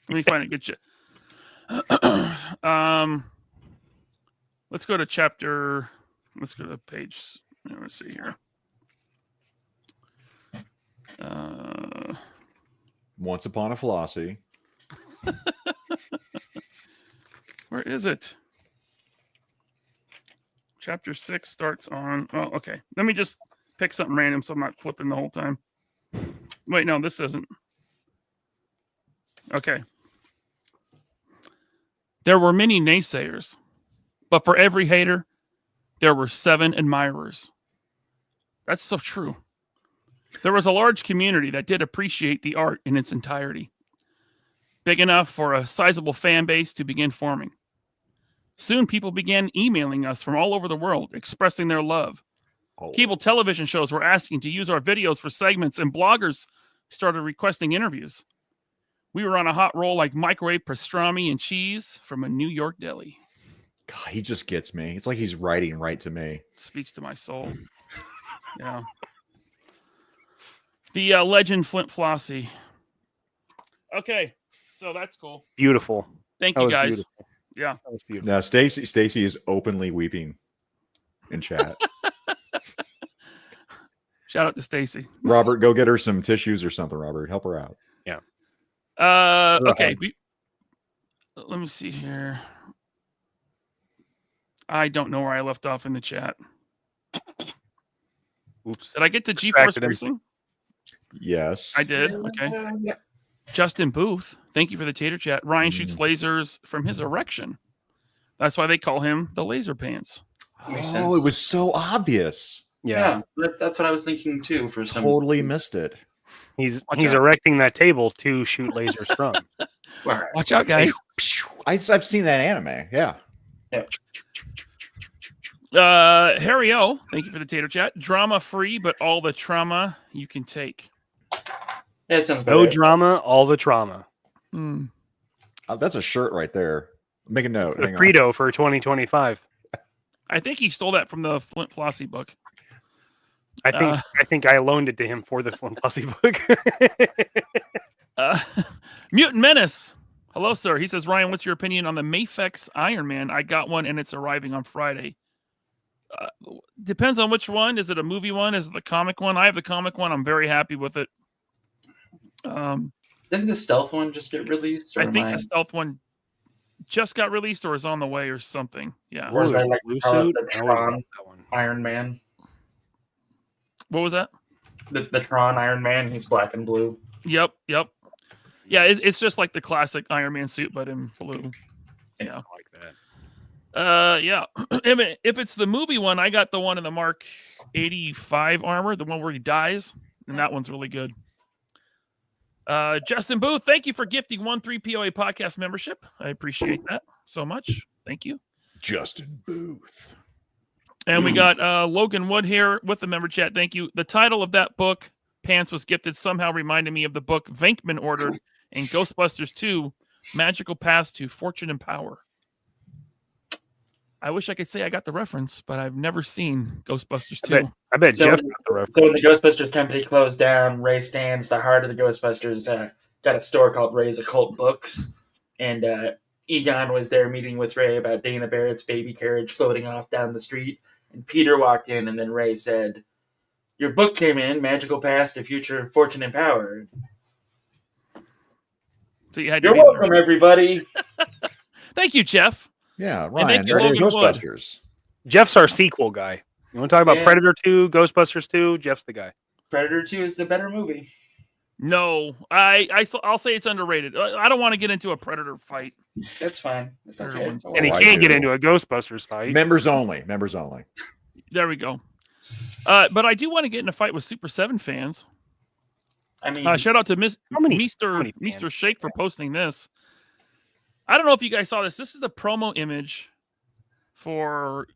Let me find a good shit. Let's go to chapter. Let's go to page. Let's see here. Once Upon a Flossie. Where is it? Chapter 6 starts on. Oh, okay. Let me just pick something random so I'm not flipping the whole time. Wait, no, this isn't. Okay. There were many naysayers, but for every hater, there were 7 admirers. That's so true. There was a large community that did appreciate the art in its entirety, big enough for a sizable fan base to begin forming. Soon people began emailing us from all over the world, expressing their love. Cable television shows were asking to use our videos for segments, and bloggers started requesting interviews. We were on a hot roll like microwave pastrami and cheese from a New York deli. God, he just gets me. It's like he's writing right to me. Speaks to my soul. Yeah. The legend Flint Flossie. Okay, so that's cool. Beautiful. Thank That you was guys. beautiful. Yeah, That was beautiful. Now, Stacy is openly weeping in chat. shout out to Stacy. Robert, go get her some tissues or something. Robert, help her out. Yeah. Okay. Let me see here. I don't know where I left off in the chat. Oops. Did I get to GeForce Distracted him. Racing? Yes, I did. Okay. Yeah. Justin Booth, thank you for the tater chat. Ryan shoots lasers from his erection. That's why they call him the Laser Pants. Makes sense. Oh, it was so obvious. Yeah. That's what I was thinking too. For some, Totally missed it. He's Watch he's out. erecting that table to shoot lasers from. All right. Watch out, guys. I've seen that anime. Yeah. Harry O, thank you for the tater chat. Drama free, but all the trauma you can take. Yeah, it sounds No better. drama, all the trauma. Mm. That's a shirt right there. Make a note. The Hang on. credo for 2025. I think he stole that from the Flint Flossie book. I think I loaned it to him for the Flint Flossie book. Mutant Menace. Hello, sir. He says, Ryan, what's your opinion on the Mafex Iron Man? I got one and it's arriving on Friday. Depends on which one. Is it a movie one? Is it the comic one? I have the comic one. I'm very happy with it. Didn't the stealth one just get released? Or I think am the stealth one just got released or is on the way or something. Yeah. Or is that like Blue call it suit? the I always Tron loved that one. Iron Man? What was that? The Tron Iron Man. He's black and blue. Yep. Yeah, it's just like the classic Iron Man suit, but in blue. Yeah. I like that. Yeah. If it's the movie one, I got the one in the Mark 85 armor, the one where he dies, and that one's really good. Justin Booth, thank you for gifting 1-3 POA podcast membership. I appreciate that so much. Thank you. Justin Booth. And we got Logan Wood here with the member chat. Thank you. The title of that book, Pants Was Gifted, somehow reminded me of the book Venkman ordered in Ghostbusters 2, Magical Path to Fortune and Power. I wish I could say I got the reference, but I've never seen Ghostbusters 2. I bet So Jeff when- got the reference. So when the Ghostbusters company closed down, Ray Stans, the heart of the Ghostbusters, got a store called Ray's Occult Books, and Egon was there meeting with Ray about Dana Barrett's baby carriage floating off down the street. And Peter walked in, and then Ray said, "Your book came in, Magical Past to Future Fortune and Power." So you had to You're be there. welcome, everybody. Thank you, Jeff. Yeah, thank Ryan. you, They're Logan Wood. Ghostbusters. Jeff's our sequel guy. You want to talk about Yeah. Predator 2, Ghostbusters 2? Jeff's the guy. Predator 2 is the better movie. No, I'll say it's underrated. I don't want to get into a Predator fight. That's fine. That's okay. Everyone's- And he I can't get do. into a Ghostbusters fight. Members only. Members only. There we go. But I do want to get in a fight with Super 7 fans. I mean, Shout out to How many Mr. fans? Shake for posting this. I don't know if you guys saw this. This is the promo image for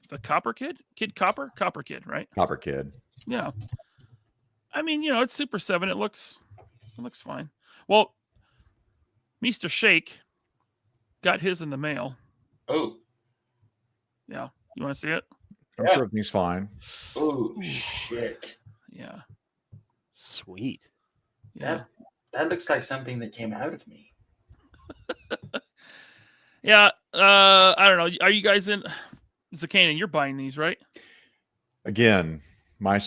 the Copper Kid? Kid Copper? Copper Kid, right? Copper Kid. Yeah. I mean, it's Super 7. It looks fine. Well, Mr. Shake got his in the mail. oh, Yeah. You want to see it? I'm Yeah. sure everything's fine. oh, shit. Yeah. Sweet. Yeah. That looks like something that came out of me. Yeah. I don't know. Are you guys in? Zakanan, you're buying these, right? Again, my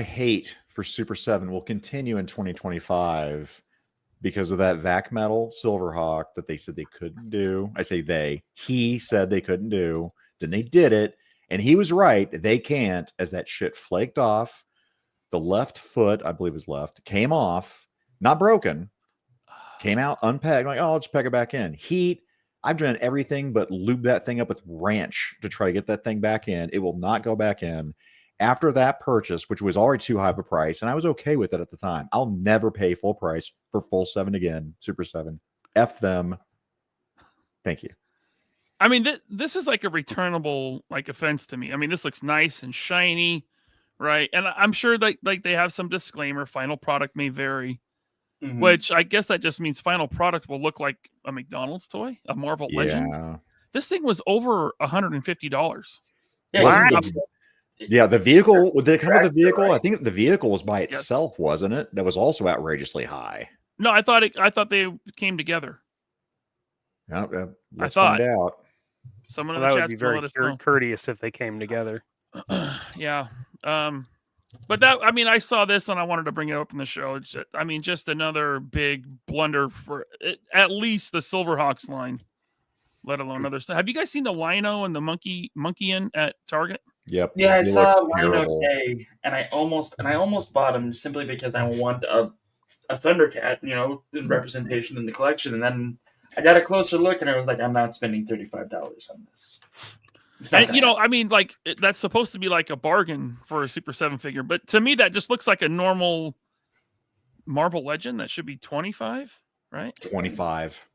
hate for Super 7 will continue in 2025 because of that vac metal Silverhawk that they said they couldn't do. I say they. He said they couldn't do. Then they did it, and he was right. They can't, as that shit flaked off. The left foot, I believe was left, came off, not broken, came out unpegged. Like, oh, I'll just peg it back in. Heat. I've done everything but lube that thing up with ranch to try to get that thing back in. It will not go back in. After that purchase, which was already too high of a price, and I was okay with it at the time, I'll never pay full price for full 7 again, Super 7. F them. Thank you. I mean, this is like a returnable offense to me. I mean, this looks nice and shiny, right? And I'm sure that they have some disclaimer. Final product may vary, Mhm. which I guess that just means final product will look like a McDonald's toy, a Marvel Legend. Yeah. This thing was over $150. Yeah, Wow. you can get- Yeah, the vehicle. Did it come with the vehicle? Right. I think the vehicle was by Yes. itself, wasn't it? That was also outrageously high. No, I thought they came together. Let's thought. find out. Someone Well, in that the would chat be very let us know. courteous if they came together. Yeah. But that, I mean, I saw this and I wanted to bring it up in the show. It's just, I mean, just another big blunder for at least the Silverhawks line, let alone other stuff. Have you guys seen the Lino and the monkey in at Target? Yep. Yeah, I they saw looked Lino terrible. Day, and I almost bought him simply because I want a Thundercat, you know, in representation in the collection. And then I got a closer look, and I was like, I'm not spending $35 on this. It's not And, gonna you know, happen. I mean, like that's supposed to be like a bargain for a Super 7 figure, but to me, that just looks like a normal Marvel Legend that should be 25, right? 25.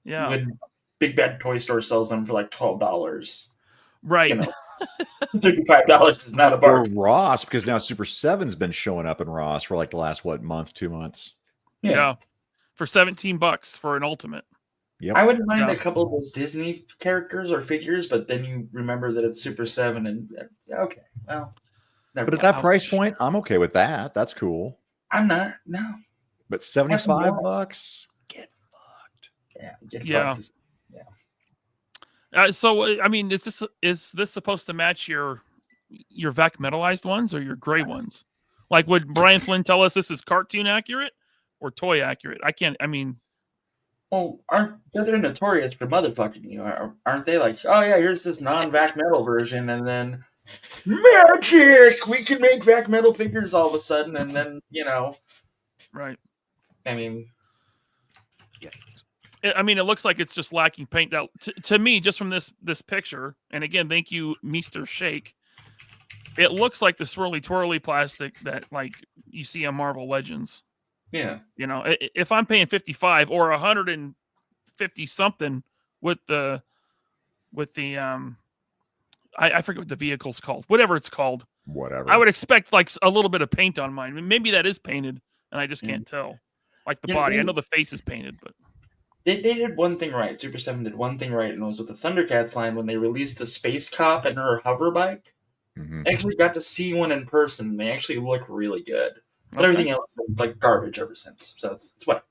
Yeah, When Big Bad Toy Store sells them for like $12, right. you know, $35 is not a Or bargain. Ross, because now Super 7's been showing up in Ross for like the last, month, 2 months. Yeah. For $17 for an Ultimate. Yep. I wouldn't mind Yeah. a couple of those Disney characters or figures, but then you remember that it's Super 7, and okay, well, never But at mind. that price point, I'm okay with that. That's cool. I'm not. No. But $75? Get fucked. Yeah. Get Yeah. fucked. So I mean, is this supposed to match your VAC metalized ones or your gray ones? Like, would Brian Flynn tell us this is cartoon accurate or toy accurate? I mean, Well, they're notorious for motherfucking you, aren't they? Like, oh yeah, here's this non-vac metal version, and then magic, we can make vac metal figures all of a sudden, and then right. I mean, I mean, it looks like it's just lacking paint. That to me, just from this picture, and again, thank you, Mr. Shake. It looks like the swirly twirly plastic that like you see on Marvel Legends. yeah, You know, if I'm paying 55 or 150 something with the I forget what the vehicle's called, whatever it's called. Whatever. I would expect like a little bit of paint on mine. Maybe that is painted, and I just can't tell. Like the Yeah, body, I know the face is painted, but they did one thing right. Super 7 did one thing right, and it was with the Thundercats line when they released the Space Cop and her hover bike. Mhm. I actually got to see one in person. They actually look really good, but Okay. everything else is like garbage ever since. So it's what.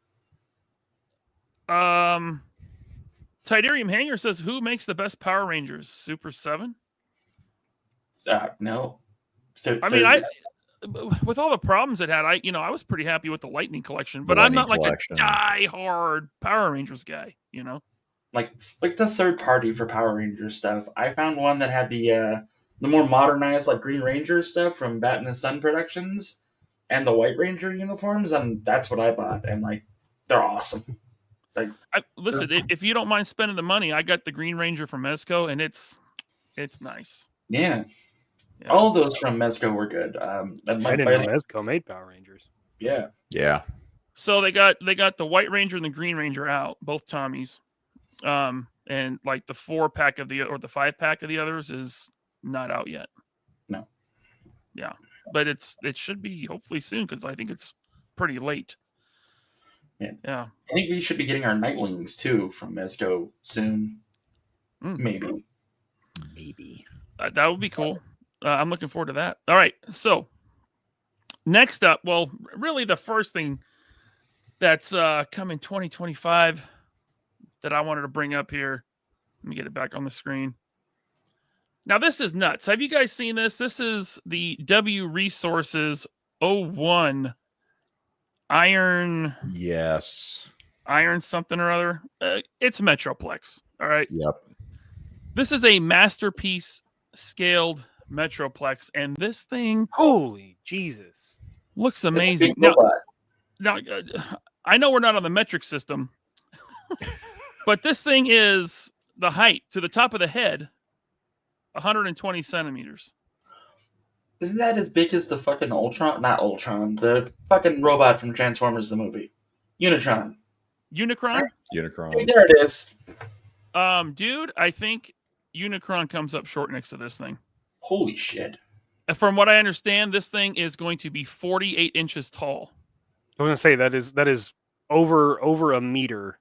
Tidarium Hanger says, "Who makes the best Power Rangers? Super 7?" No. I mean, with all the problems it had, I was pretty happy with the Lightning collection, but I'm not Lightning like collection. a die-hard Power Rangers guy, you know? like the third party for Power Ranger stuff. I found one that had the more modernized like Green Ranger stuff from Bat in the Sun Productions and the White Ranger uniforms, and that's what I bought. And like, they're awesome. Listen, if you don't mind spending the money, I got the Green Ranger from Mezco, and it's nice. Yeah. Yeah. All of those from Mezco were good. And I like, didn't know Mezco made Power Rangers. yeah. Yeah. So they got the White Ranger and the Green Ranger out, both Tommies, and like the 4-pack of the 5-pack of the others is not out yet. No. Yeah, but it should be hopefully soon because I think it's pretty late. Yeah. I think we should be getting our Nightwings too from Mezco soon. Maybe. That would be cool. I'm looking forward to that. All right, so next up, well, really the first thing that's coming 2025 that I wanted to bring up here. Let me get it back on the screen. Now, this is nuts. Have you guys seen this? This is the W Resources 01 Iron Yes. something or other. It's Metroplex. All right. Yep. This is a masterpiece scaled Metroplex, and this thing Holy Jesus. looks It's a amazing. big robot. Now, I know we're not on the metric system, but this thing is the height to the top of the head, 120 centimeters. Isn't that as big as the fucking Ultron? Not Ultron. The fucking robot from Transformers the movie. Unicron. Unicron? Hey, Unicron. there it is. Dude, I think Unicron comes up short next to this thing. Holy shit. From what I understand, this thing is going to be 48 inches tall. I was gonna say that is over a meter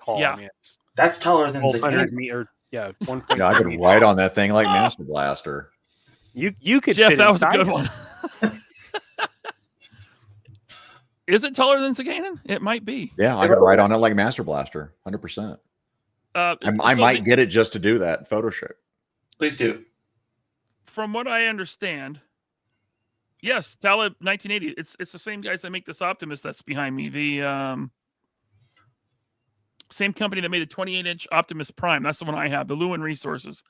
tall. Yeah. I mean, it's That's taller than 1,200 Zagan. meter. Yeah, 1.3. Yeah, I could write on that thing like Master Blaster. You could Jeff, fit that was a inside good it. one. Is it taller than Cicanan? It might be. Yeah, I could write on it like Master Blaster, 100%. I might get it just to do that photo shoot. Please do. From what I understand, yes, Talib 1980. It's the same guys that make this Optimus that's behind me. The same company that made the 28-inch Optimus Prime. That's the one I have. The Lewin Resources.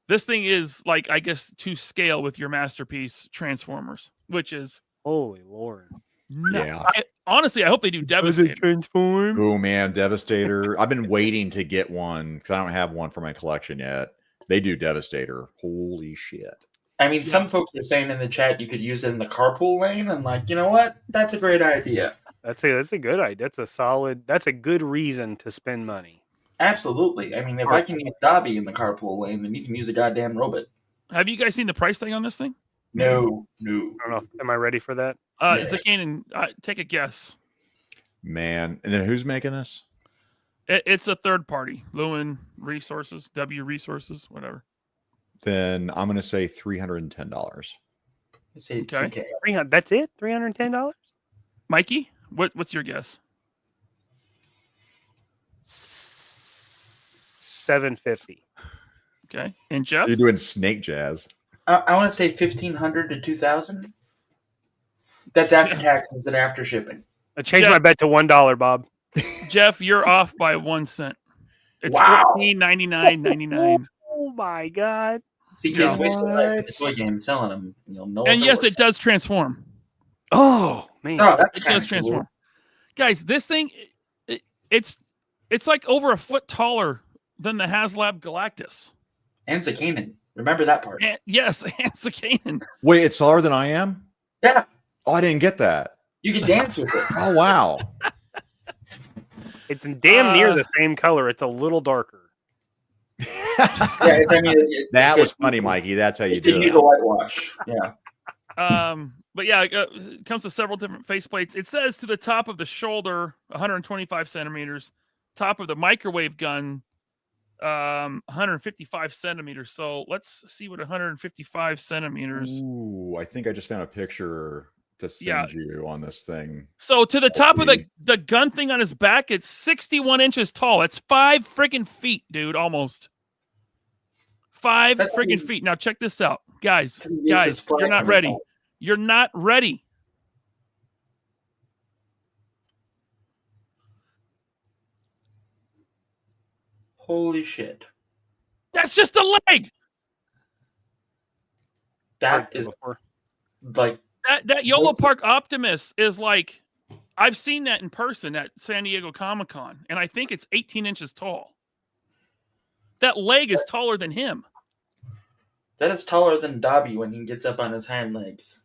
This thing is like, I guess, to scale with your masterpiece Transformers, which is Holy Lord. nuts. Yeah. Honestly, I hope they do Devastator. transform? Oh man, Devastator. I've been waiting to get one because I don't have one for my collection yet. They do Devastator. Holy shit. I mean, some folks are saying in the chat you could use it in the carpool lane, and like, you know what? That's a great idea. That's a good idea. That's a good reason to spend money. Absolutely. I mean, if I can use Dobby in the carpool lane, then you can use a goddamn robot. Have you guys seen the price tag on this thing? No. I don't know. Am I ready for that? Cicanan, take a guess. Man. And then who's making this? It's a third party. Lewin Resources, W Resources, whatever. Then I'm going to say $310. Let's say Okay. 2K. That's it? $310? Mikey, what's your guess? $750. Okay. And Jeff? You're doing snake jazz. I want to say 1,500 to 2,000. That's after taxes and after shipping. I changed my bet to $1, Bob. Jeff, you're off by 1 cent. It's Wow. $14.99.99. Oh my God. See, kids waste their life with the toy game selling them. You'll know. And yes, it does transform. Oh man. Oh, that's It kinda does transform. cool. Guys, this thing, it's like over a foot taller than the HasLab Galactus. And Cicanan. Remember that part. And, yes, and Cicanan. Wait, it's taller than I am? Yeah. Oh, I didn't get that. You can dance with it. Oh, wow. It's damn near the same color. It's a little darker. Yeah, I mean, That was funny, Mikey. That's how you do need it. a whitewash. Yeah. But yeah, it comes with several different faceplates. It says to the top of the shoulder, 125 centimeters. Top of the microwave gun, 155 centimeters. So let's see what 155 centimeters. Ooh, I think I just found a picture to send you on this thing. So to the top of the gun thing on his back, it's 61 inches tall. That's 5 freaking feet, dude, almost. 5 freaking feet. Now check this out. Guys, you're not ready. You're not ready. Holy shit. That's just a leg. That is like that YOLO Park Optimus is like, I've seen that in person at San Diego Comic-Con, and I think it's 18 inches tall. That leg is taller than him. that is taller than Dobby when he gets up on his hind legs.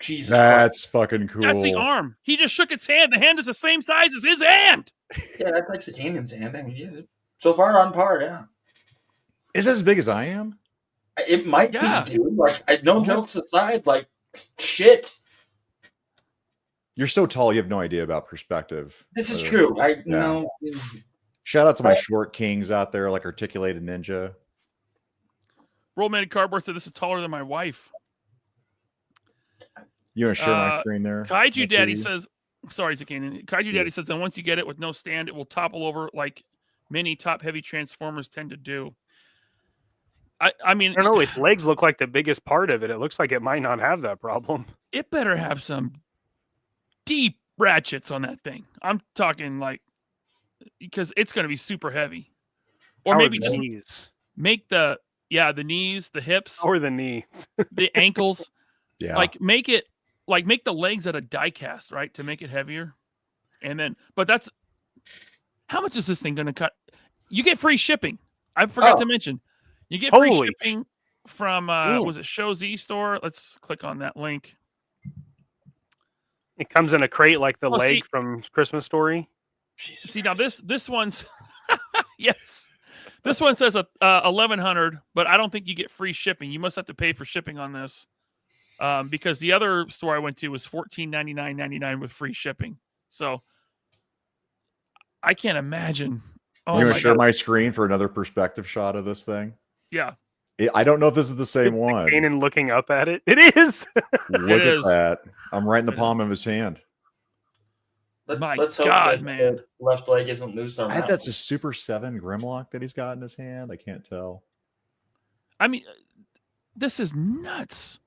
Jesus That's fucking cool. That's the arm. He just shook its hand. The hand is the same size as his hand. Yeah, that's like Cicanan's hand. I mean, yeah, so far on par, yeah. Is it as big as I am? It might be, dude. Like, no jokes aside, like, shit. You're so tall, you have no idea about perspective. This is true. No. Shout out to my short kings out there, like Articulated Ninja. Rollmated Cardboard said this is taller than my wife. You want to share my screen there? Kaiju Daddy says, sorry, Cicanan. Kaiju Daddy says, and once you get it with no stand, it will topple over like many top-heavy Transformers tend to do. I mean, I don't know. Its legs look like the biggest part of it. It looks like it might not have that problem. It better have some deep ratchets on that thing. I'm talking like, because it's going to be super heavy. Or maybe just knees. Make the knees, the hips, or the knees, the ankles. Yeah. Like make the legs at a die cast, right? To make it heavier. And then, but that's, how much is this thing going to cut? You get free shipping. I forgot to mention. You get free shipping from, was it Show Z store? Let's click on that link. It comes in a crate like the leg from Christmas Story. See, now this one's, yes. This one says 1,100, but I don't think you get free shipping. You must have to pay for shipping on this. Because the other store I went to was $14.99.99 with free shipping. So I can't imagine. Oh You my want to share God. my screen for another perspective shot of this thing? Yeah. I don't know if this is the same It's one. Kanan looking up at it. It is. Look It at is. that. I'm right in the It palm of his hand. Let's hope God, that man. the left leg isn't loose on I that. think that's a Super 7 Grimlock that he's got in his hand. I can't tell. I mean, this is nuts.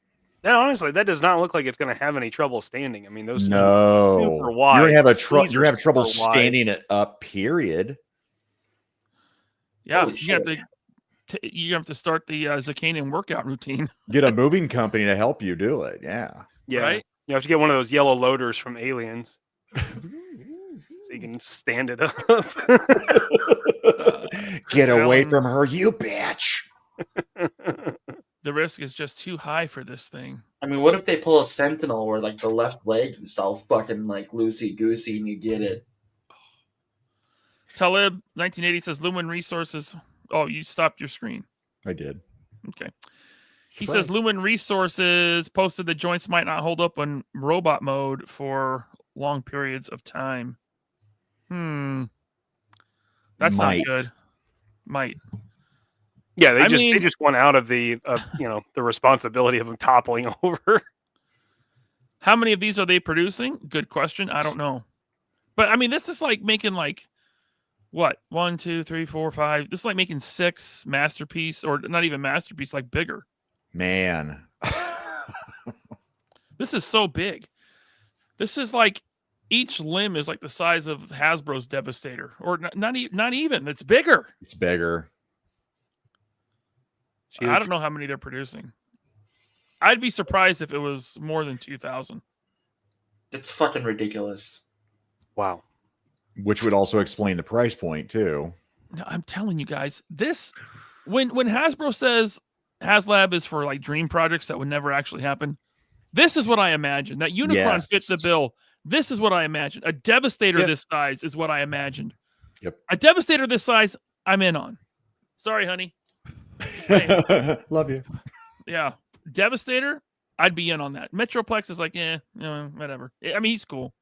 And honestly, that does not look like it's going to have any trouble standing. I mean, those feet are No. super wide. You're gonna have These you're are gonna have trouble super wide. standing it up, period. Yeah, Holy you have to start the Zakanin workout routine. Get a moving company to help you do it. Yeah. Yeah. Right? You have to get one of those yellow loaders from Aliens. So you can stand it up. Get away Alan- from her, you bitch. The risk is just too high for this thing. I mean, what if they pull a Sentinel where like the left leg is all fucking like loosey goosey and you get it? Talib 1980 says Lumen Resources. Oh, you stopped your screen. I did. Okay. He says Lumen Resources posted the joints might not hold up on robot mode for long periods of time. That's Might. not good. Might. Yeah, I they mean- just went out of the the responsibility of them toppling over. How many of these are they producing? Good question. I don't know. But I mean, this is like making like what? 1, 2, 3, 4, 5. This is like making 6 masterpiece, or not even masterpiece, like bigger. Man. This is so big. This is like each limb is like the size of Hasbro's Devastator, or not even. It's bigger. It's bigger. I don't know how many they're producing. I'd be surprised if it was more than 2,000. It's fucking ridiculous. Wow. Which would also explain the price point too. No, I'm telling you guys, this when Hasbro says HasLab is for like dream projects that would never actually happen, this is what I imagine. That Unicron Yes. fits the bill. This is what I imagine. A Devastator Yep. this size is what I imagined. Yep. A Devastator this size, I'm in on. Sorry, honey. Love you. Yeah. Devastator, I'd be in on that. Metroplex is like, whatever. I mean, he's cool.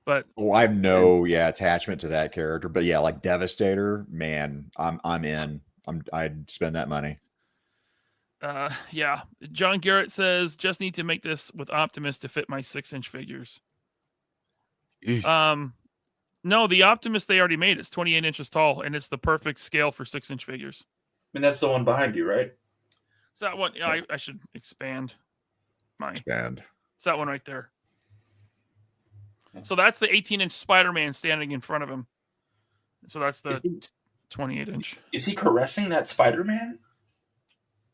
But Oh, I have no attachment to that character. But yeah, like Devastator, man, I'm in. I'd spend that money. yeah. John Garrett says, just need to make this with Optimus to fit my 6-inch figures. No, the Optimus they already made. It's 28 inches tall, and it's the perfect scale for 6-inch figures. I mean, that's the one behind you, right? Is that one? Yeah, I should expand my. Expand. It's that one right there. So that's the 18-inch Spider-Man standing in front of him. So that's the 28-inch. Is he caressing that Spider-Man?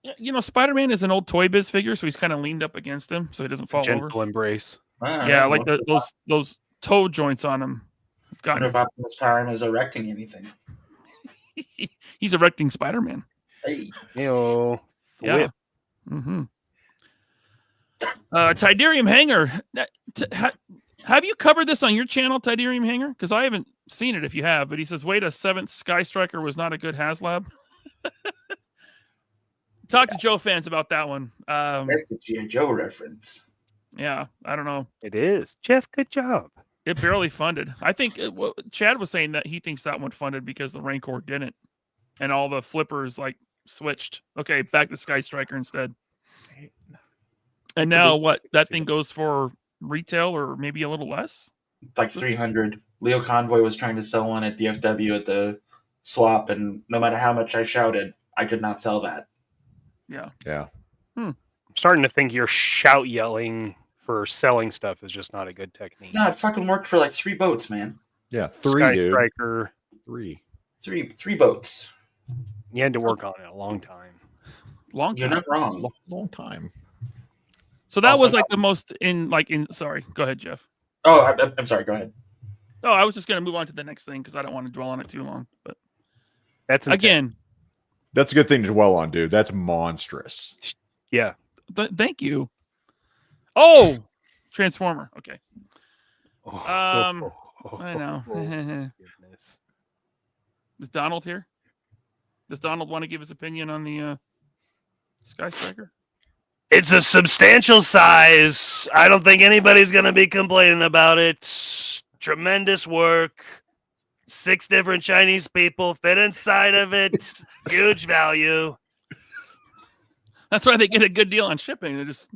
Yeah, you know, Spider-Man is an old Toy Biz figure, so he's kind of leaned up against him, so he doesn't fall Gentle over. embrace. Yeah, like those toe joints on him. I wonder if Optimus Prime is erecting anything. He's erecting Spider-Man. Hey. Ew. Yeah. Whip. Mm-hmm. Tidarium Hanger. Have you covered this on your channel, Tidarium Hanger? Because I haven't seen it if you have, but he says, wait, a 7th Sky Striker was not a good HasLab. Talk to Joe fans about that one. That's a G.I. Joe reference. Yeah, I don't know. It is. Jeff, good job. It barely funded. I think Chad was saying that he thinks that one funded because the Rancor didn't. And all the flippers like switched. Okay, back to Sky Striker instead. And now what? That thing goes for retail or maybe a little less? It's like 300. Leo Convoy was trying to sell one at DFW at the swap, and no matter how much I shouted, I could not sell that. Yeah. Yeah. I'm starting to think your shout yelling for selling stuff is just not a good technique. No, it fucking worked for like 3 boats, man. Yeah. 3, Sky dude. Striker. 3. Three boats. You had to work on it a long time. Long You're time. not wrong. Long time. So that Also- was like the most sorry, go ahead, Jeff. Oh, I'm sorry. Go ahead. Oh, I was just going to move on to the next thing because I don't want to dwell on it too long. But That's intense. again, That's a good thing to dwell on, dude. That's monstrous. Yeah. thank you. Oh, Transformer. Okay. I know. Goodness. Is Donald here? Does Donald want to give his opinion on the Sky Striker? It's a substantial size. I don't think anybody's going to be complaining about it. Tremendous work. 6 different Chinese people fit inside of it. Huge value. That's why they get a good deal on shipping. They just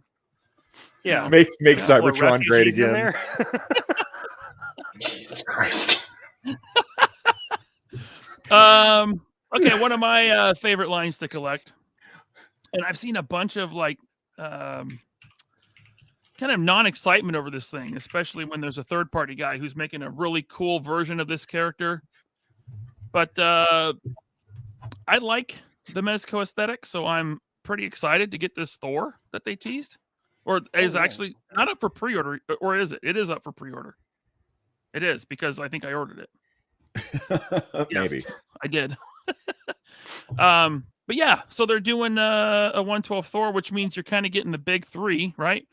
Make Cybertron great refugees in again. there? Jesus Christ. Okay, one of my favorite lines to collect, and I've seen a bunch of like kind of non-excitement over this thing, especially when there's a third-party guy who's making a really cool version of this character. But I like the Mezco aesthetic, so I'm pretty excited to get this Thor that they teased, or is actually not up for pre-order, or is it? It is up for pre-order. It is, because I think I ordered it. Maybe. Yes, I did. But yeah, so they're doing a 112 Thor, which means you're kind of getting the big three, right?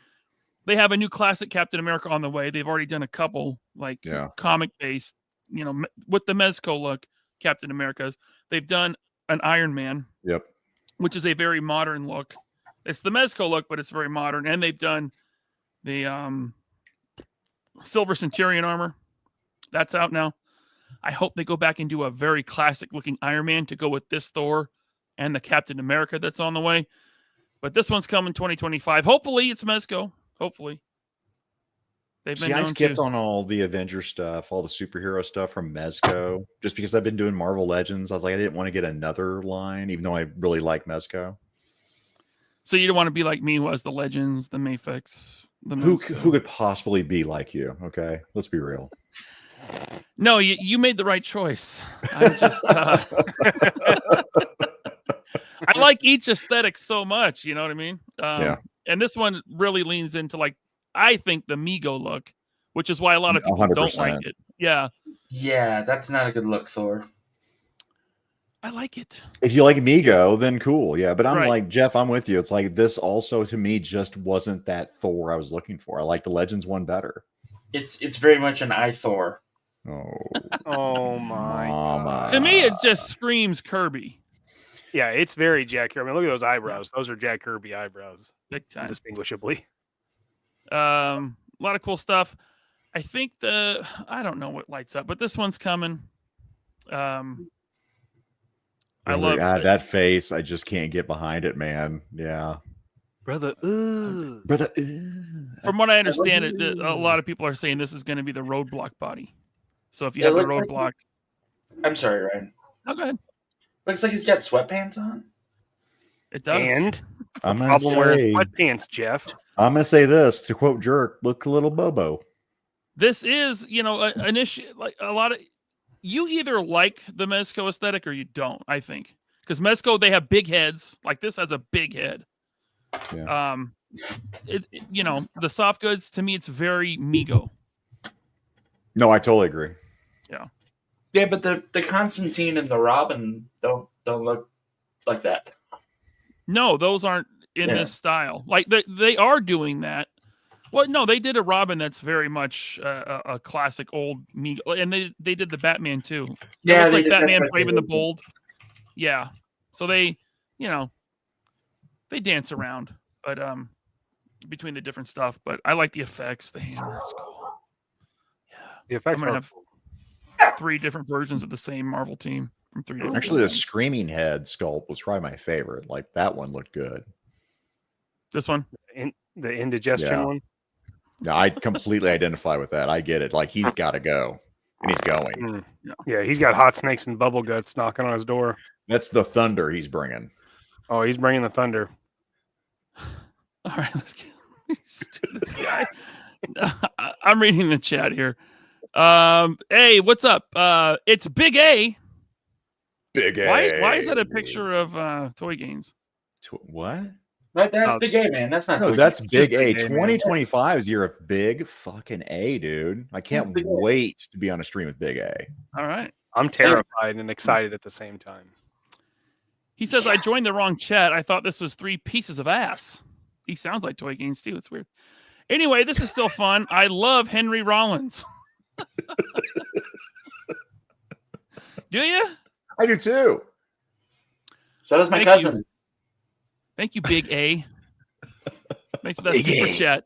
They have a new classic Captain America on the way. They've already done a couple comic-based, with the Mezco look Captain Americas. They've done an Iron Man, which is a very modern look. It's the Mezco look, but it's very modern. And they've done the Silver Centurion armor. That's out now. I hope they go back and do a very classic-looking Iron Man to go with this Thor and the Captain America that's on the way. But this one's coming 2025. Hopefully, it's Mezco. Hopefully. They've been I skipped on all the Avengers stuff, all the superhero stuff from Mezco, just because I've been doing Marvel Legends. I was like, I didn't want to get another line, even though I really like Mezco. So you don't want to be like me, who has the Legends, the Mafex, the who could possibly be like you? Okay, let's be real. No, you made the right choice. I just I like each aesthetic so much, you know what I mean? And this one really leans into, like, I think the Mego look, which is why a lot of people 100%. don't like it. Yeah. Yeah, that's not a good look, Thor. I like it. If you like Mego, then cool. Yeah, but I'm Right. like, Jeff, I'm with you. It's like this also, to me, just wasn't that Thor I was looking for. I like the Legends one better. It's very much an Thor. Oh my God. To me, it just screams Kirby. Yeah, it's very Jack Kirby. I mean, look at those eyebrows. Those are Jack Kirby eyebrows. Big time. Indistinguishably. A lot of cool stuff. I think I don't know what lights up, but this one's coming. I love that face. I just can't get behind it, man. Yeah. Brother. From what I understand, a lot of people are saying this is going to be the roadblock body. So if you have a roadblock. I'm sorry, Ryan. Oh, go ahead. Looks like he's got sweatpants on. It does. And I'm gonna problem wearing say, sweatpants, Jeff. I'm gonna say this to quote Jerk: "Look a little Bobo." This is, an issue. Like a lot of you either like the Mezco aesthetic or you don't. I think because Mezco, they have big heads. Like this has a big head. Yeah. The soft goods, to me, it's very Mego. No, I totally agree. Yeah. Yeah, but the Constantine and the Robin don't look like that. No, those aren't in this style. Like they are doing that. Well, no, they did a Robin that's very much a classic old Mego, and they did the Batman too. Yeah, it's they like did Batman that Brave and the Bold. Yeah, so they dance around, but between the different stuff. But I like the effects. The hammer, it's cool. Yeah, the effects. I'm gonna have 3 different versions of the same Marvel team from 3 different. Actually, the films. Screaming Head sculpt was probably my favorite. Like that one looked good. This one, the indigestion one. Yeah, I completely identify with that. I get it. Like he's got to go, and he's going. Yeah, he's got hot snakes and bubble guts knocking on his door. That's the thunder he's bringing. Oh, he's bringing the thunder. all right, let's do this guy. I'm reading the chat here. Hey, what's up? It's Big A. Big A. Why is that a picture of Toy Gains? What? That's Big A, man. That's not. No, Toy that's Games. Big Just A. Big man. 2025 is year of Big fucking A, dude. I can't wait to be on a stream with Big A. All right. I'm terrified and excited at the same time. He says, I joined the wrong chat. I thought this was 3 pieces of ass. He sounds like Toy Gains too. It's weird. Anyway, this is still fun. I love Henry Rollins. Do you? I do too. So does my Thank cousin. you. Thank you, Big A. Thanks for that Big super A. chat.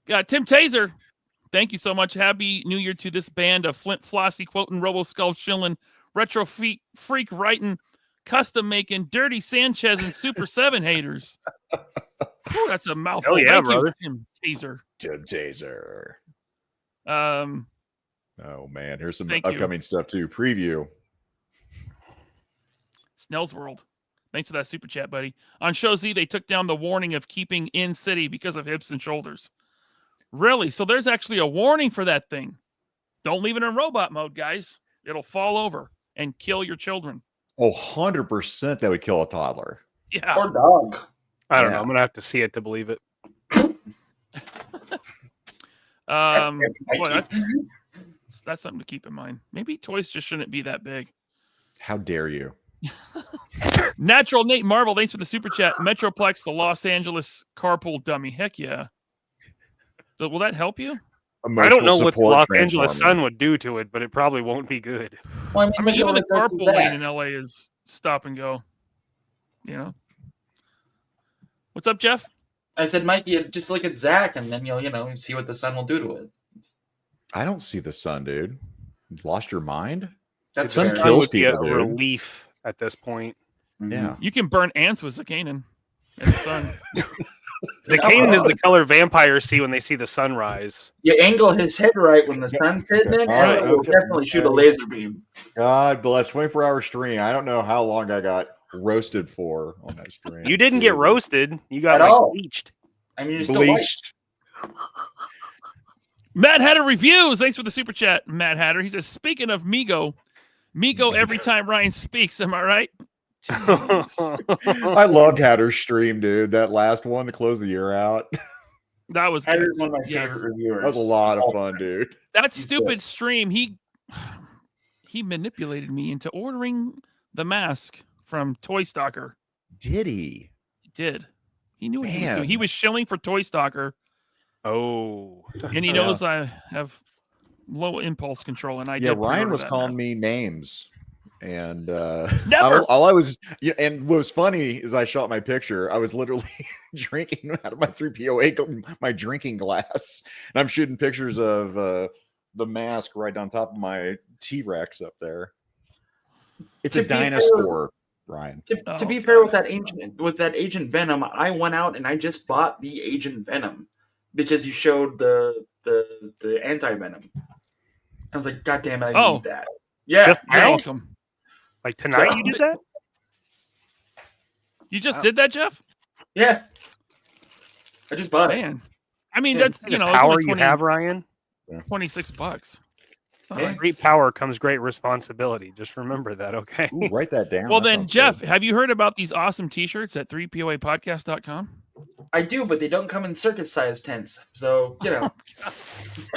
Got Tim Taser. Thank you so much. Happy New Year to this band of Flint Flossie quoting, Robo Skull shilling, retro freak writing, custom making, dirty Sanchez and Super 7 haters. Whew, that's a mouthful. Oh yeah, Thank brother. you, Tim Taser. Oh man, here's some Thank you. upcoming stuff too. Preview. Snell's World. Thanks for that super chat, buddy. On Show Z, they took down the warning of keeping in city because of hips and shoulders. Really? So there's actually a warning for that thing. Don't leave it in robot mode, guys. It'll fall over and kill your children. Oh, 100% that would kill a toddler. Yeah. Or dog. I don't know. I'm gonna have to see it to believe it. Boy, that's something to keep in mind. Maybe toys just shouldn't be that big. How dare you? Natural Nate Marvel, thanks for the super chat. Metroplex, the Los Angeles carpool dummy. Heck yeah. Will that help you? I don't know what the Los Angeles Sun would do to it, but it probably won't be good. Well, I mean, even the carpool lane in LA is stop and go. You know? What's up, Jeff? I said, Mikey, just look at Zach, and then you'll see what the sun will do to it. I don't see the sun, dude. You lost your mind? That's sun fair. kills would be people, a dude. relief at this point. Yeah. You can burn ants with Zakanin in the sun. Zakanin is the color vampires see when they see the sunrise. You angle his head right when the sun's hitting it, Right, and it will okay. definitely shoot a laser beam. God bless. 24-hour stream. I don't know how long I got roasted for on that stream. You didn't get Jesus. roasted. You got At all. bleached. I mean, you're still white. Bleached. Matt Hatter Reviews. Thanks for the super chat, Matt Hatter. He says, speaking of Mego every time Ryan speaks. Am I right? I loved Hatter's stream, dude. That last one to close the year out. That was Hatter's good. one of my Yes. favorite reviewers. That was a lot of fun, dude. That He's stupid good. stream, he manipulated me into ordering the mask from Toy Stalker. Did he? He did. He knew what he was Man. doing. He was shilling for Toy Stalker, Oh. and he knows I have low impulse control, and I Yeah, did Ryan pre-order was that calling mask. me names. And Never. all I was, yeah, and what was funny is I shot my picture. I was literally drinking out of my 3PO8, my drinking glass, and I'm shooting pictures of the mask right on top of my T-Rex up there. It's To a be fair- dinosaur, Ryan. To be fair with that Agent Venom, I went out and I just bought the Agent Venom because you showed the anti Venom. I was like, God damn it, I need that. Yeah, Just You're now? welcome. Like tonight So- you did that? You just did that, Jeff? yeah. I just bought it. Man. I mean, Yeah, that's, The you know, it's power only you have, Ryan. $26. Yeah. With great power comes great responsibility. Just remember that, okay? Ooh, write that down. Well, That then, sounds Jeff, good. have you heard about these awesome T-shirts at 3POApodcast.com? I do, but they don't come in circus size tents. So,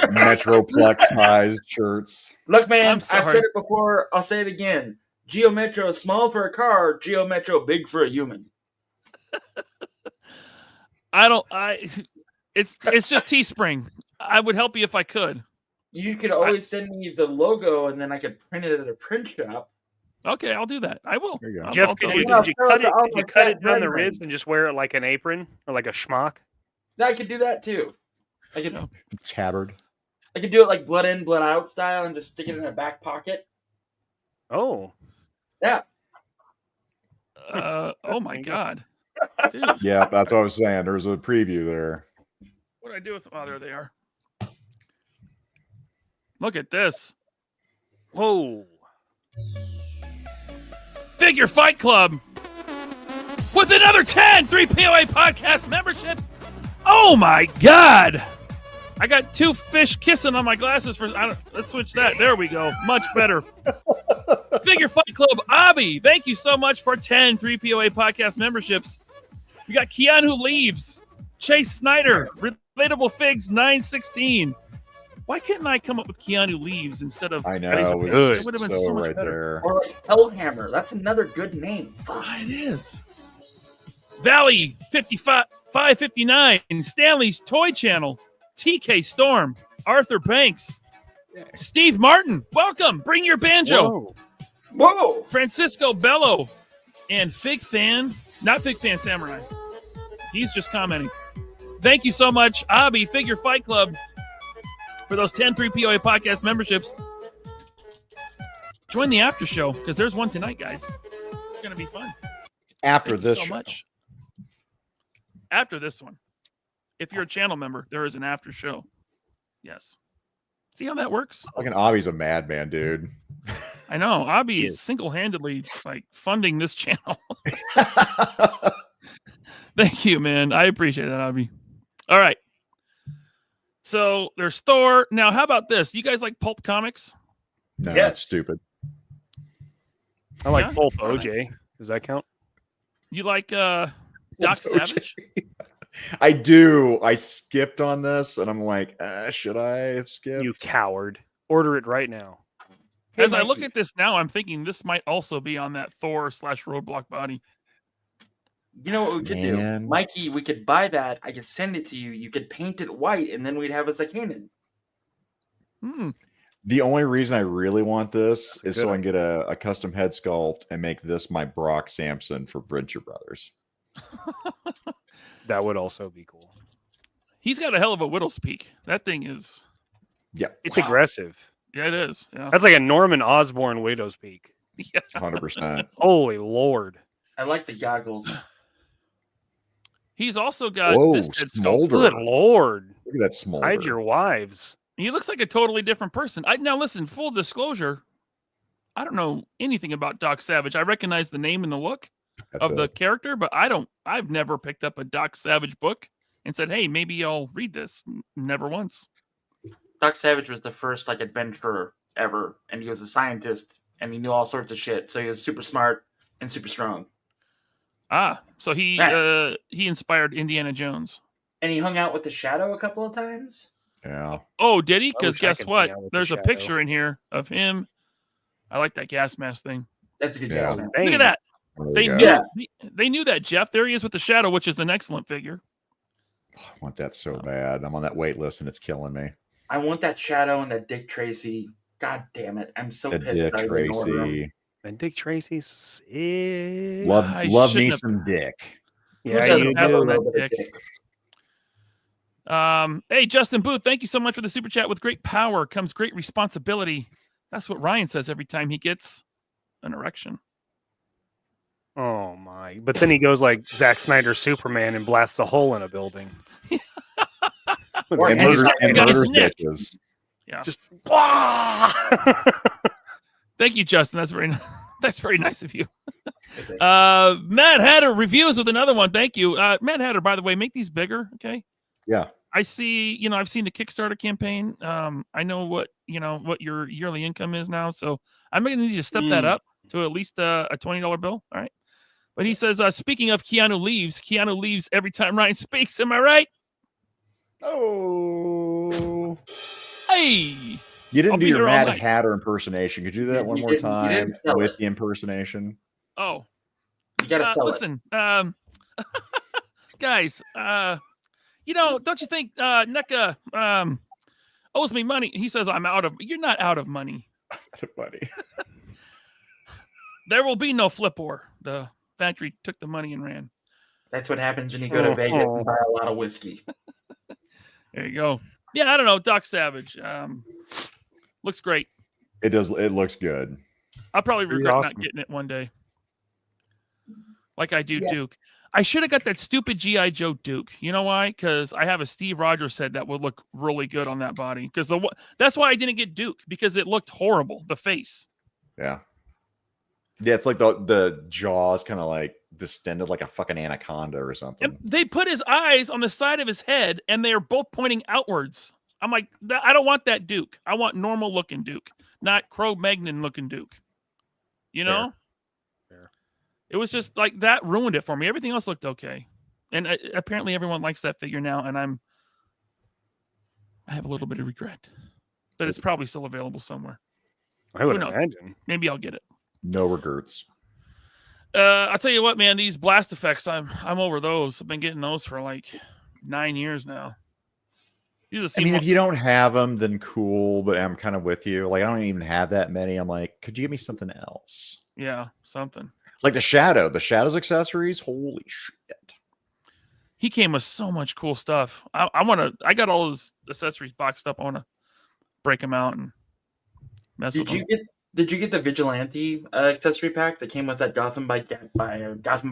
Metroplex sized shirts. Look, man, I'm I've sorry. said it before. I'll say it again. Geo Metro is small for a car. Geo Metro big for a human. It's just Teespring. I would help you if I could. You could always send me the logo, and then I could print it at a print shop. Okay, I'll do that. I will. There you go. Jeff, I'll could totally you, do Yeah, could you throw cut it it? on Could you like cut that it down the brethren. ribs and just wear it like an apron or like a schmuck? Yeah, I could do that too. I could Tabard. I could do it like blood in, blood out style, and just stick it in a back pocket. Oh, Yeah. Oh my God. Dude, Yeah, that's what I was saying. There's a preview there. what do I do with them? Oh, there they are. Look at this. whoa! Figure Fight Club with another 10 3POA podcast memberships. Oh my God. I got two fish kissing on my glasses let's switch that. There we go. Much better. Figure Fight Club Abby. Thank you so much for 10 3POA podcast memberships. We got Keanu Leaves, Chase Snyder, Relatable Figs 916. Why couldn't I come up with Keanu Leaves instead of I know. Razor It was Figs? It would have been so so much right better. there. Or like Hellhammer. That's another good name. It is. Valley 559, Stanley's Toy Channel, TK Storm, Arthur Banks, Steve Martin. Welcome. Bring your banjo. Whoa. Whoa! Francisco Bello, and Fig Fan, not Fig Fan Samurai. He's just commenting. Thank you so much, Abby, Figure Fight Club. For those 10 3POA podcast memberships, join the after show because there's one tonight, guys. It's going to be fun. After Thank you this so show. much. After this one. If you're a channel member, there is an after show. Yes. See how that works? Fucking Avi's a madman, dude. I know. Abby is single-handedly like funding this channel. Thank you, man. I appreciate that, Abby. All right. So there's Thor. Now, how about this? You guys like pulp comics? No, Yes. that's stupid. I like Yeah? Pulp OJ. Does that count? You like Doc What's OJ? Savage? I do. I skipped on this, and I'm like, should I have skipped? You coward. Order it right now. As I look at this now, I'm thinking this might also be on that Thor / Roadblock body. You know what we could Man. do? Mikey, we could buy that. I could send it to you. You could paint it white, and then we'd have us a cannon. The only reason I really want this is Good so I can get a custom head sculpt and make this my Brock Sampson for Venture Brothers. That would also be cool. He's got a hell of a widow's peak. That thing is. Yeah, It's aggressive. Yeah, it is. Yeah. That's like a Norman Osborn Widow's Peak. 100%. Holy Lord. I like the goggles. He's also got Whoa, this head sculpt. Smolder. Good Lord. Look at that Smolder. Hide your wives. He looks like a totally different person. Now, listen, full disclosure, I don't know anything about Doc Savage. I recognize the name and the look That's of the it. character, but I've never picked up a Doc Savage book and said, hey, maybe I'll read this. Never once. Doc Savage was the first like adventurer ever, and he was a scientist, and he knew all sorts of shit. So he was super smart and super strong. So he inspired Indiana Jones. And he hung out with the Shadow a couple of times. Yeah. Oh, did he? I Because wish I guess could what? hang out with the There's a Shadow. picture in here of him. I like that gas mask thing. That's a good Yeah. guess, man. Look at that. There They we knew, go. they knew that, Jeff. There he is with the Shadow, which is an excellent figure. I want that so bad. I'm on that wait list and it's killing me. I want that Shadow and that Dick Tracy. God damn it! I'm so The pissed. Dick that I didn't order 'em. Tracy. And Dick Tracy's sick. Love I me shouldn't have- some Dick. Yeah, doesn't you have do. on that A little bit of dick? Hey, Justin Booth, thank you so much for the super chat. With great power comes great responsibility. That's what Ryan says every time he gets an erection. Oh my! But then he goes like Zack Snyder Superman and blasts a hole in a building. Or And, And he's murder, got- and he got his murders neck. bitches. Just Thank you, Justin. That's very that's very nice of you. Matt Hatter reviews with another one. Thank you, Matt Hatter. By the way, make these bigger, okay? Yeah. I see. I've seen the Kickstarter campaign. I know what your yearly income is now, so I'm going to need you to step that up to at least a $20 bill. All right. But he says, speaking of Keanu leaves every time Ryan speaks. Am I right? Oh. Hey. You didn't I'll do be your there all Mad night. Hatter impersonation. Could you do that one You more didn't- you time didn't sell with it. the impersonation? Oh, You gotta sell it. listen, guys. Don't you think NECA owes me money? He says I'm out of. You're not out of money. Buddy. There will be no flip war. The factory took the money and ran. That's what happens when you go to Vegas and buy a lot of whiskey. There you go. Yeah, I don't know. Doc Savage looks great. It does. It looks good. I'll probably Pretty regret awesome. not getting it one day. Like I do Yeah. Duke. I should have got that stupid G.I. Joe Duke. You know why? Because I have a Steve Rogers head that would look really good on that body. Because that's why I didn't get Duke, because it looked horrible. The face. Yeah. Yeah, it's like the jaws kind of like distended like a fucking anaconda or something. And they put his eyes on the side of his head, and they are both pointing outwards. I'm like, I don't want that Duke. I want normal looking Duke, not Cro-Magnon looking Duke. You know? Fair. It was just like that ruined it for me. Everything else looked okay. And apparently everyone likes that figure now, and I have a little bit of regret. But it's probably still available somewhere. I would Who knows? imagine. Maybe I'll get it. No regrets. I'll tell you what, man, these blast effects, I'm over those. I've been getting those for like 9 years now. I mean, if you don't have them, then cool. But I'm kind of with you. Like, I don't even have that many. I'm like, could you give me something else? Yeah, something. Like the Shadow's accessories. Holy shit! He came with so much cool stuff. I got all his accessories boxed up. I break them out and mess with them. Did you get the Vigilante accessory pack that came with that Gotham by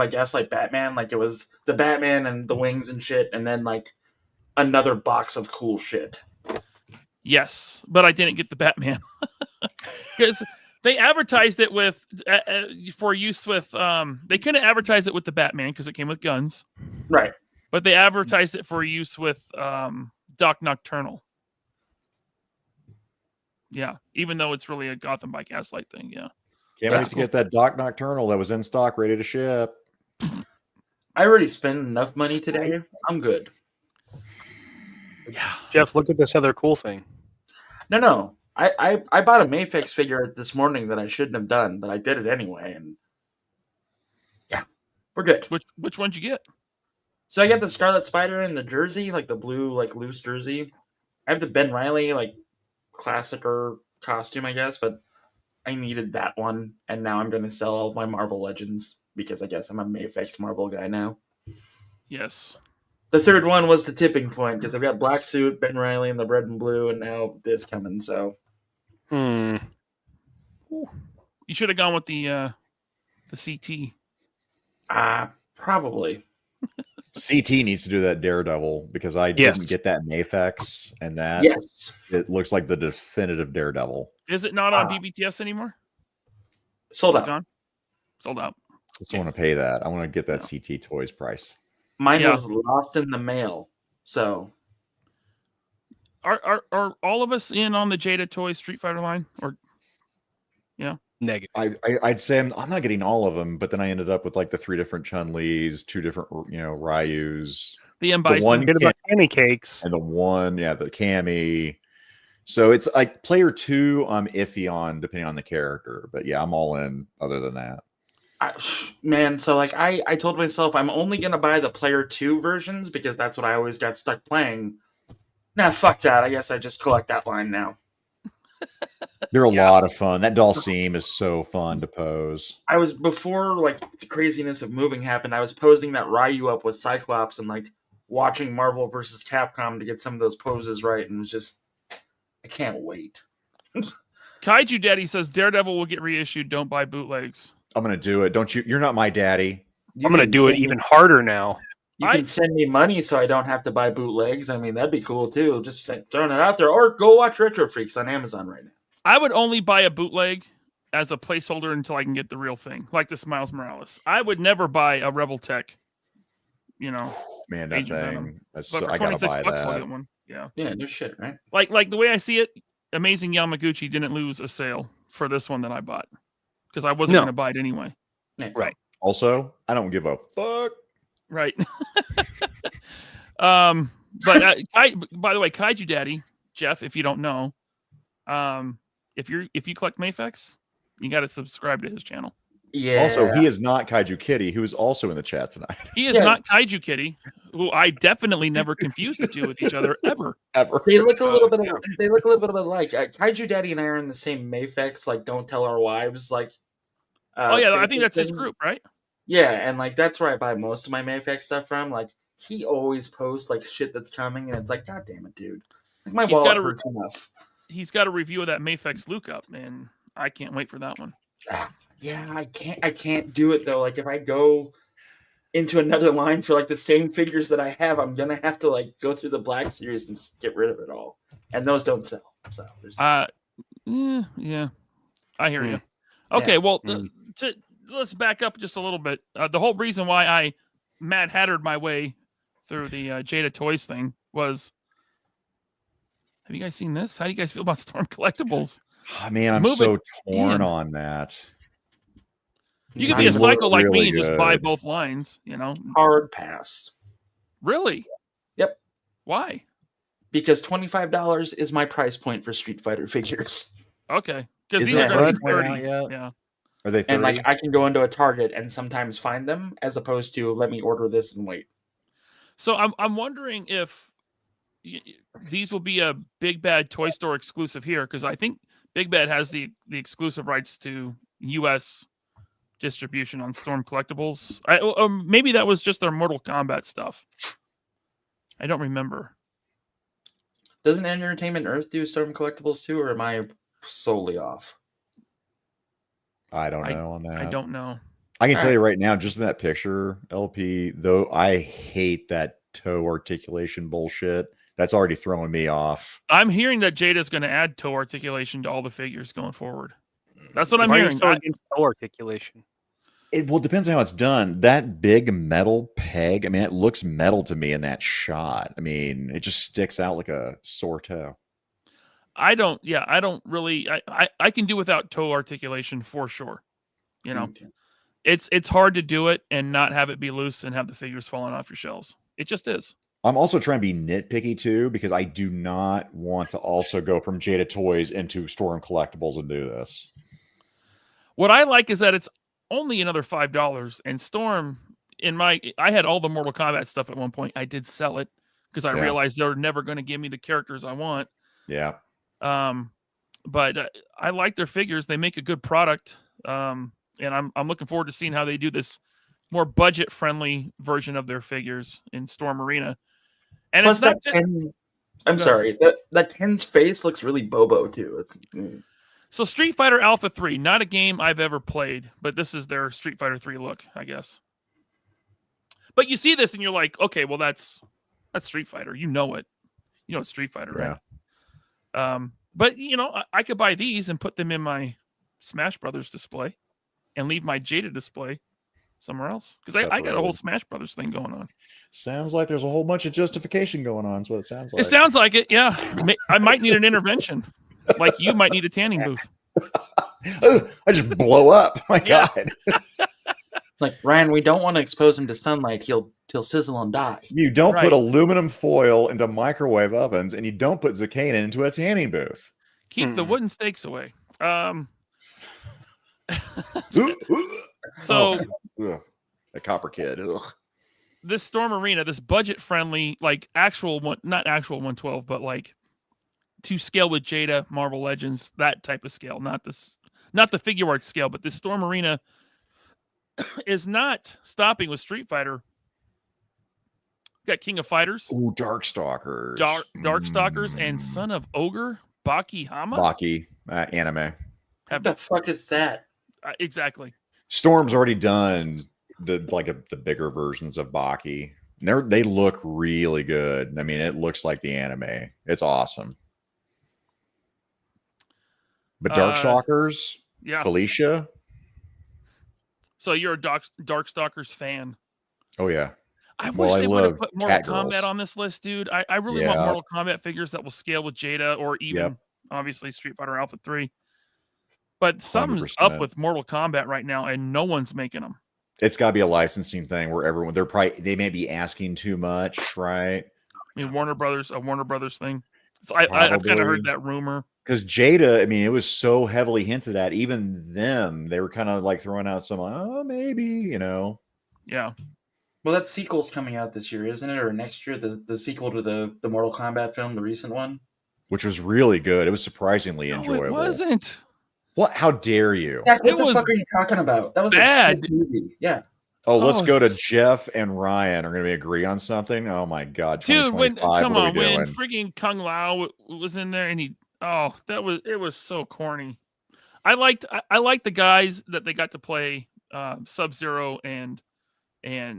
Gaslight Batman? Like it was the Batman and the wings and shit, and then like another box of cool shit. Yes, but I didn't get the Batman because they advertised it with for use with. They couldn't advertise it with the Batman because it came with guns, right? But they advertised it for use with Doc Nocturnal. Yeah, even though it's really a Gotham by Gaslight thing. Yeah, can't wait to get that Doc Nocturnal that was in stock, ready to ship. I already spent enough money today. I'm good. Yeah, Jeff, look at this other cool thing. No. I bought a Mayfix figure this morning that I shouldn't have done, but I did it anyway, and yeah, we're good. Which one'd you get? So I got the Scarlet Spider in the jersey, like the blue, like loose jersey. I have the Ben Reilly, like classicer costume, I guess, but I needed that one, and now I'm going to sell all of my Marvel Legends because I guess I'm a Mayfix Marvel guy now. Yes. The third one was the tipping point because I've got Black Suit, Ben Reilly, and the red and blue, and now this coming. So, you should have gone with the CT. Probably. CT needs to do that Daredevil because I didn't get that Mayfex, and that it looks like the definitive Daredevil. Is it not on BBTS anymore? Sold out. Sold out. I just want to pay that. I want to get that CT Toys price. Mine was lost in the mail. So, are all of us in on the Jada Toys Street Fighter line? Or negative. I'd say I'm not getting all of them, but then I ended up with like the 3 different Chun-Li's, 2 different Ryus, the one Cammy cakes, and the Cammy. So it's like player 2, I'm iffy on depending on the character, but yeah, I'm all in. Other than that. So like I told myself I'm only gonna buy the player 2 versions because that's what I always got stuck playing. Nah, fuck that. I guess I just collect that line now. They're a lot of fun. That Dalsim is so fun to pose. I was before like the craziness of moving happened. I was posing that Ryu up with Cyclops and like watching Marvel versus Capcom to get some of those poses right, and it was just I can't wait. Kaiju Daddy says Daredevil will get reissued. Don't buy bootlegs. I'm gonna do it. Don't you? You're not my daddy. I'm gonna do it even harder now. You can send me money so I don't have to buy bootlegs. I mean, that'd be cool too. Just throwing it out there, or go watch Retro Freaks on Amazon right now. I would only buy a bootleg as a placeholder until I can get the real thing, like this Miles Morales. I would never buy a Rebel Tech. Man, that thing. But for I gotta buy $26, that. I'll get one. Yeah, no shit, right? Like the way I see it, Amazing Yamaguchi didn't lose a sale for this one that I bought because I wasn't going to buy it anyway. Right. Also, I don't give a fuck. Right. But by the way, Kaiju Daddy, Jeff, if you don't know, if you collect Mayfex, you got to subscribe to his channel. Yeah. Also, he is not Kaiju Kitty, who is also in the chat tonight. He is not Kaiju Kitty, who I definitely never confused the two with each other ever. They look a little bit. They look a little bit alike. Kaiju Daddy and I are in the same Mayfex. Like, don't tell our wives. Like, I think that's his group, right? Yeah, and like that's where I buy most of my Mayfex stuff from. Like, he always posts like shit that's coming, and it's like, God damn it, dude! Like my wallet hurts enough. He's got a review of that Mayfex lookup, and I can't wait for that one. Yeah, I can't do it though. Like if I go into another line for like the same figures that I have, I'm gonna have to like go through the Black Series and just get rid of it all. And those don't sell. So there's yeah, I hear you. Okay, well, let's back up just a little bit. The whole reason why I Mad Hattered my way through the Jada Toys thing was. Have you guys seen this? How do you guys feel about Storm Collectibles? Oh, man, I'm so torn on that. You can be a psycho like me and just buy both lines, Hard pass. Really? Yep. Why? Because $25 is my price point for Street Fighter figures. Okay. Because these are going to be 30. Yeah. Are they 30? And like I can go into a Target and sometimes find them as opposed to let me order this and wait. So I'm wondering if these will be a Big Bad Toy Store exclusive here, because I think Big Bad has the exclusive rights to U.S. distribution on Storm Collectibles. Maybe that was just their Mortal Kombat stuff. I don't remember. Doesn't Entertainment Earth do Storm collectibles too, or am I solely off? I don't know on that. I don't know. I can tell you right now, just in that picture, LP, though, I hate that toe articulation bullshit. That's already throwing me off. I'm hearing that Jada's going to add toe articulation to all the figures going forward. That's what I'm Why are you hearing. so against toe articulation? It depends on how it's done. That big metal peg, I mean, it looks metal to me in that shot. I mean, it just sticks out like a sore toe. I don't really. I can do without toe articulation for sure. You know, it's hard to do it and not have it be loose and have the figures falling off your shelves. It just is. I'm also trying to be nitpicky too, because I do not want to also go from Jada Toys into Storm Collectibles and do this. What I like is that it's only another $5, and Storm, I had all the Mortal Kombat stuff at one point. I did sell it because I realized they were never going to give me the characters I want. Yeah. But I like their figures. They make a good product. And I'm looking forward to seeing how they do this more budget friendly version of their figures in Storm Arena. And Plus it's not I'm sorry, that Ken's face looks really Bobo too. So Street Fighter Alpha 3, not a game I've ever played, but this is their Street Fighter 3 look, I guess. But you see this and you're like, okay, well that's Street Fighter. You know it. You know it's Street Fighter, right? But you know, I could buy these and put them in my Smash Brothers display and leave my Jada display somewhere else. Because I got a whole Smash Brothers thing going on. Sounds like there's a whole bunch of justification going on. That's what it sounds like. It sounds like it, yeah. I might need an intervention. Like you might need a tanning booth. I just blow up. My God. Like, Ryan, we don't want to expose him to sunlight. He'll sizzle and die. You don't put aluminum foil into microwave ovens, and you don't put Zicana into a tanning booth. Keep the wooden stakes away. So the Copper Kid. This Storm Arena, this budget-friendly, like actual one, not actual 112, but like to scale with Jada, Marvel Legends, that type of scale, not the figure art scale, but this Storm Arena is not stopping with Street Fighter. Got King of Fighters. Ooh, Darkstalkers. Darkstalkers and Son of Ogre, Baki Hama. Baki, anime. What the fuck is that? Exactly. Storm's already done the bigger versions of Baki. They look really good. I mean, it looks like the anime. It's awesome. But Darkstalkers, Felicia. So you're a Darkstalkers fan. Oh yeah. I wish they would have put Mortal Kombat on this list, dude. I really want Mortal Kombat figures that will scale with Jada or even obviously Street Fighter Alpha 3. But something's 100%. up with Mortal Kombat right now, and no one's making them. It's got to be a licensing thing where they may be asking too much, right? I mean, a Warner Brothers thing. So I've kind of heard that rumor. Because Jada, I mean, it was so heavily hinted at. Even them, they were kind of like throwing out some, maybe, you know. Yeah. Well, that sequel's coming out this year, isn't it? Or next year, the sequel to the Mortal Kombat film, the recent one, which was really good. It was surprisingly enjoyable. It wasn't. What? How dare you? Zach, what the fuck are you talking about? That was bad. A shit movie. Yeah. Oh, let's go to Jeff and Ryan are going to agree on something. Oh my God, dude! When freaking Kung Lao was in there, and it was so corny. I liked the guys that they got to play Sub-Zero and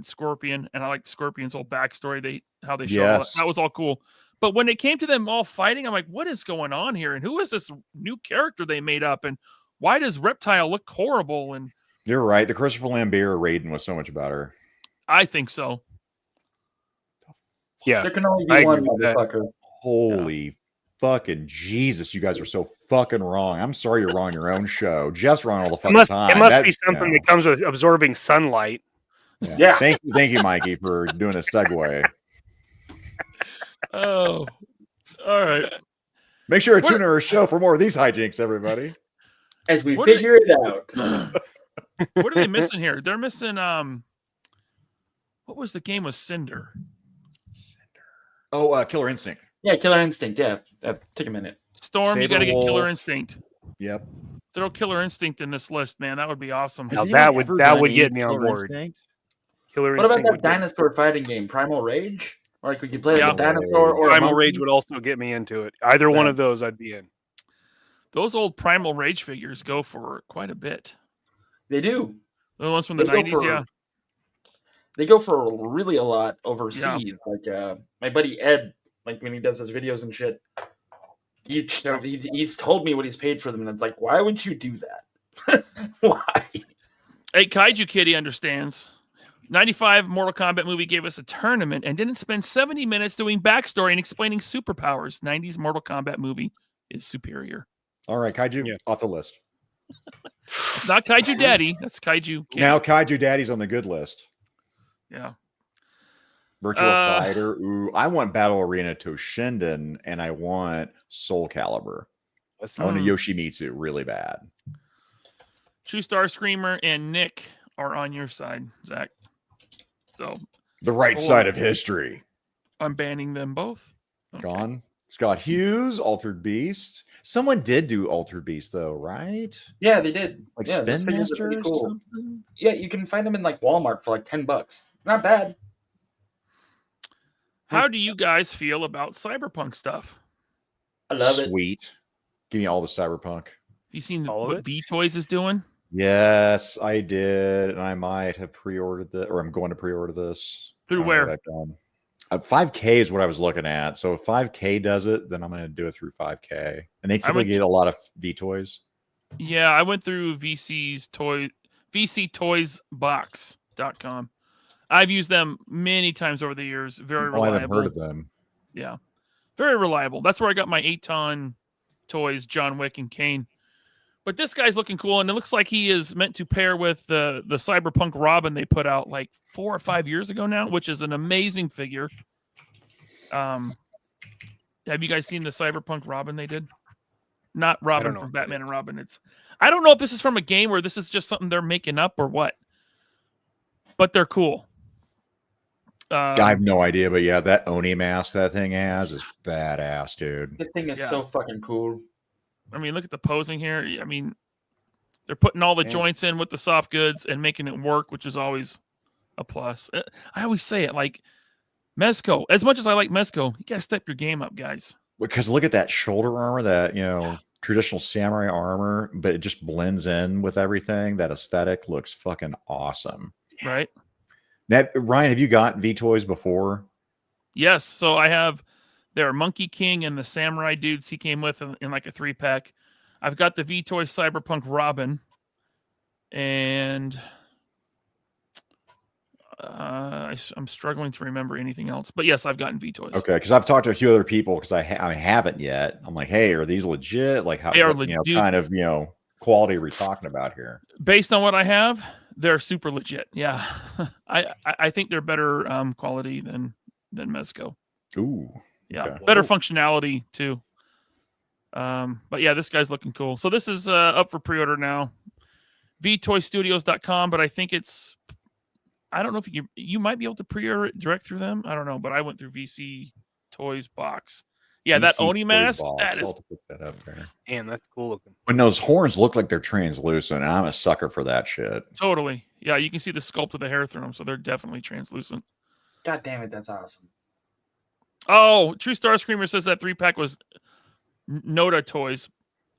Scorpion, and I liked Scorpion's whole backstory. How they showed that was all cool. But when it came to them all fighting, I'm like, what is going on here? And who is this new character they made up? And why does Reptile look horrible? And you're right. The Christopher Lambert Raiden was so much better. I think so. Yeah. There can only be one motherfucker. Holy fucking Jesus. You guys are so fucking wrong. I'm sorry you're wrong on your own show. Jeff's wrong all the fucking time. It must be something that comes with absorbing sunlight. Yeah. Thank you, Mikey, for doing a segue. Oh, all right. Make sure to tune in our show for more of these hijinks, everybody. As we figure it out. What are they missing here? They're missing what was the game with Cinder? Oh, Killer Instinct. Yeah, Killer Instinct. Yeah. Take a minute. Storm, you got to get Killer Instinct. Yep. Throw Killer Instinct in this list, man. That would be awesome. Now that would get me on board. What about that dinosaur fighting game, Primal Rage? Or like we could play Yeah. like a dinosaur or a Primal monkey. Rage would also get me into it. Either one Yeah. of those, I'd be in. Those old Primal Rage figures go for quite a bit. They do. The ones from the They go 90s, for- yeah. They go for really a lot overseas. Like my buddy Ed, like when he does his videos and shit, he's told me what he's paid for them, and it's like, why would you do that? Why? Hey, Kaiju Kitty understands. 95 Mortal Kombat movie gave us a tournament and didn't spend 70 minutes doing backstory and explaining superpowers. 90s Mortal Kombat movie is superior. All right, Kaiju off the list. It's not Kaiju Daddy. That's Kaiju Kitty. Now Kaiju Daddy's on the good list. Yeah. Virtual Fighter. Ooh, I want Battle Arena Toshinden, and I want Soul Calibur. I want a Yoshimitsu really bad. True Star Screamer and Nick are on your side, Zach. So the right side of history. I'm banning them both. Okay. Gone. Scott Hughes, Altered Beast. Someone did do Altered Beast though, right? Yeah, they did. Like yeah, Spin Master or cool. something? Yeah, you can find them in like Walmart for like $10. Not bad. How do you guys feel about cyberpunk stuff? I love it. Sweet. Give me all the cyberpunk. You seen what V Toys is doing? Yes, I did, and I might have pre-ordered this, or I'm going to pre-order this. Through where? 5K is what I was looking at. So if 5K does it, then I'm going to do it through 5K. And they typically get a lot of V Toys. Yeah, I went through VCToysBox.com. I've used them many times over the years. Very reliable. I haven't heard of them. Yeah, very reliable. That's where I got my 8-ton toys, John Wick and Kane. But this guy's looking cool, and it looks like he is meant to pair with the Cyberpunk Robin they put out like 4 or 5 years ago now, which is an amazing figure. Have you guys seen the Cyberpunk Robin they did? Not Robin from Batman and Robin. I don't know if this is from a game or this is just something they're making up or what. But they're cool. I have no idea, but yeah, that Oni mask that thing has is badass, dude. That thing is so fucking cool. I mean, look at the posing here. I mean, they're putting all the joints in with the soft goods and making it work, which is always a plus. I always say it, like Mezco. As much as I like Mezco, you gotta step your game up, guys. Because look at that shoulder armor, that traditional samurai armor, but it just blends in with everything. That aesthetic looks fucking awesome. Right. Now, Ryan, have you got V Toys before? Yes. So I have their Monkey King and the Samurai dudes he came with in like a 3-pack. I've got the V Toys Cyberpunk Robin, and I'm struggling to remember anything else. But yes, I've gotten V Toys. Okay, because I've talked to a few other people because I haven't yet. I'm like, hey, are these legit? Like, how kind of quality are we talking about here? Based on what I have, they're super legit. Yeah, I think they're better quality than Mezco. Ooh, yeah, okay. Better functionality too. But yeah, this guy's looking cool. So this is up for pre-order now. VToyStudios.com, but I think I don't know if you might be able to pre-order it direct through them. I don't know, but I went through VC Toys Box. Yeah, that Oni mask, that is. Put that up there. Man, that's cool looking. When those horns look like they're translucent, and I'm a sucker for that shit. Totally. Yeah, you can see the sculpt of the hair through them, so they're definitely translucent. God damn it, that's awesome. Oh, True Star Screamer says that 3-pack was Noda Toys.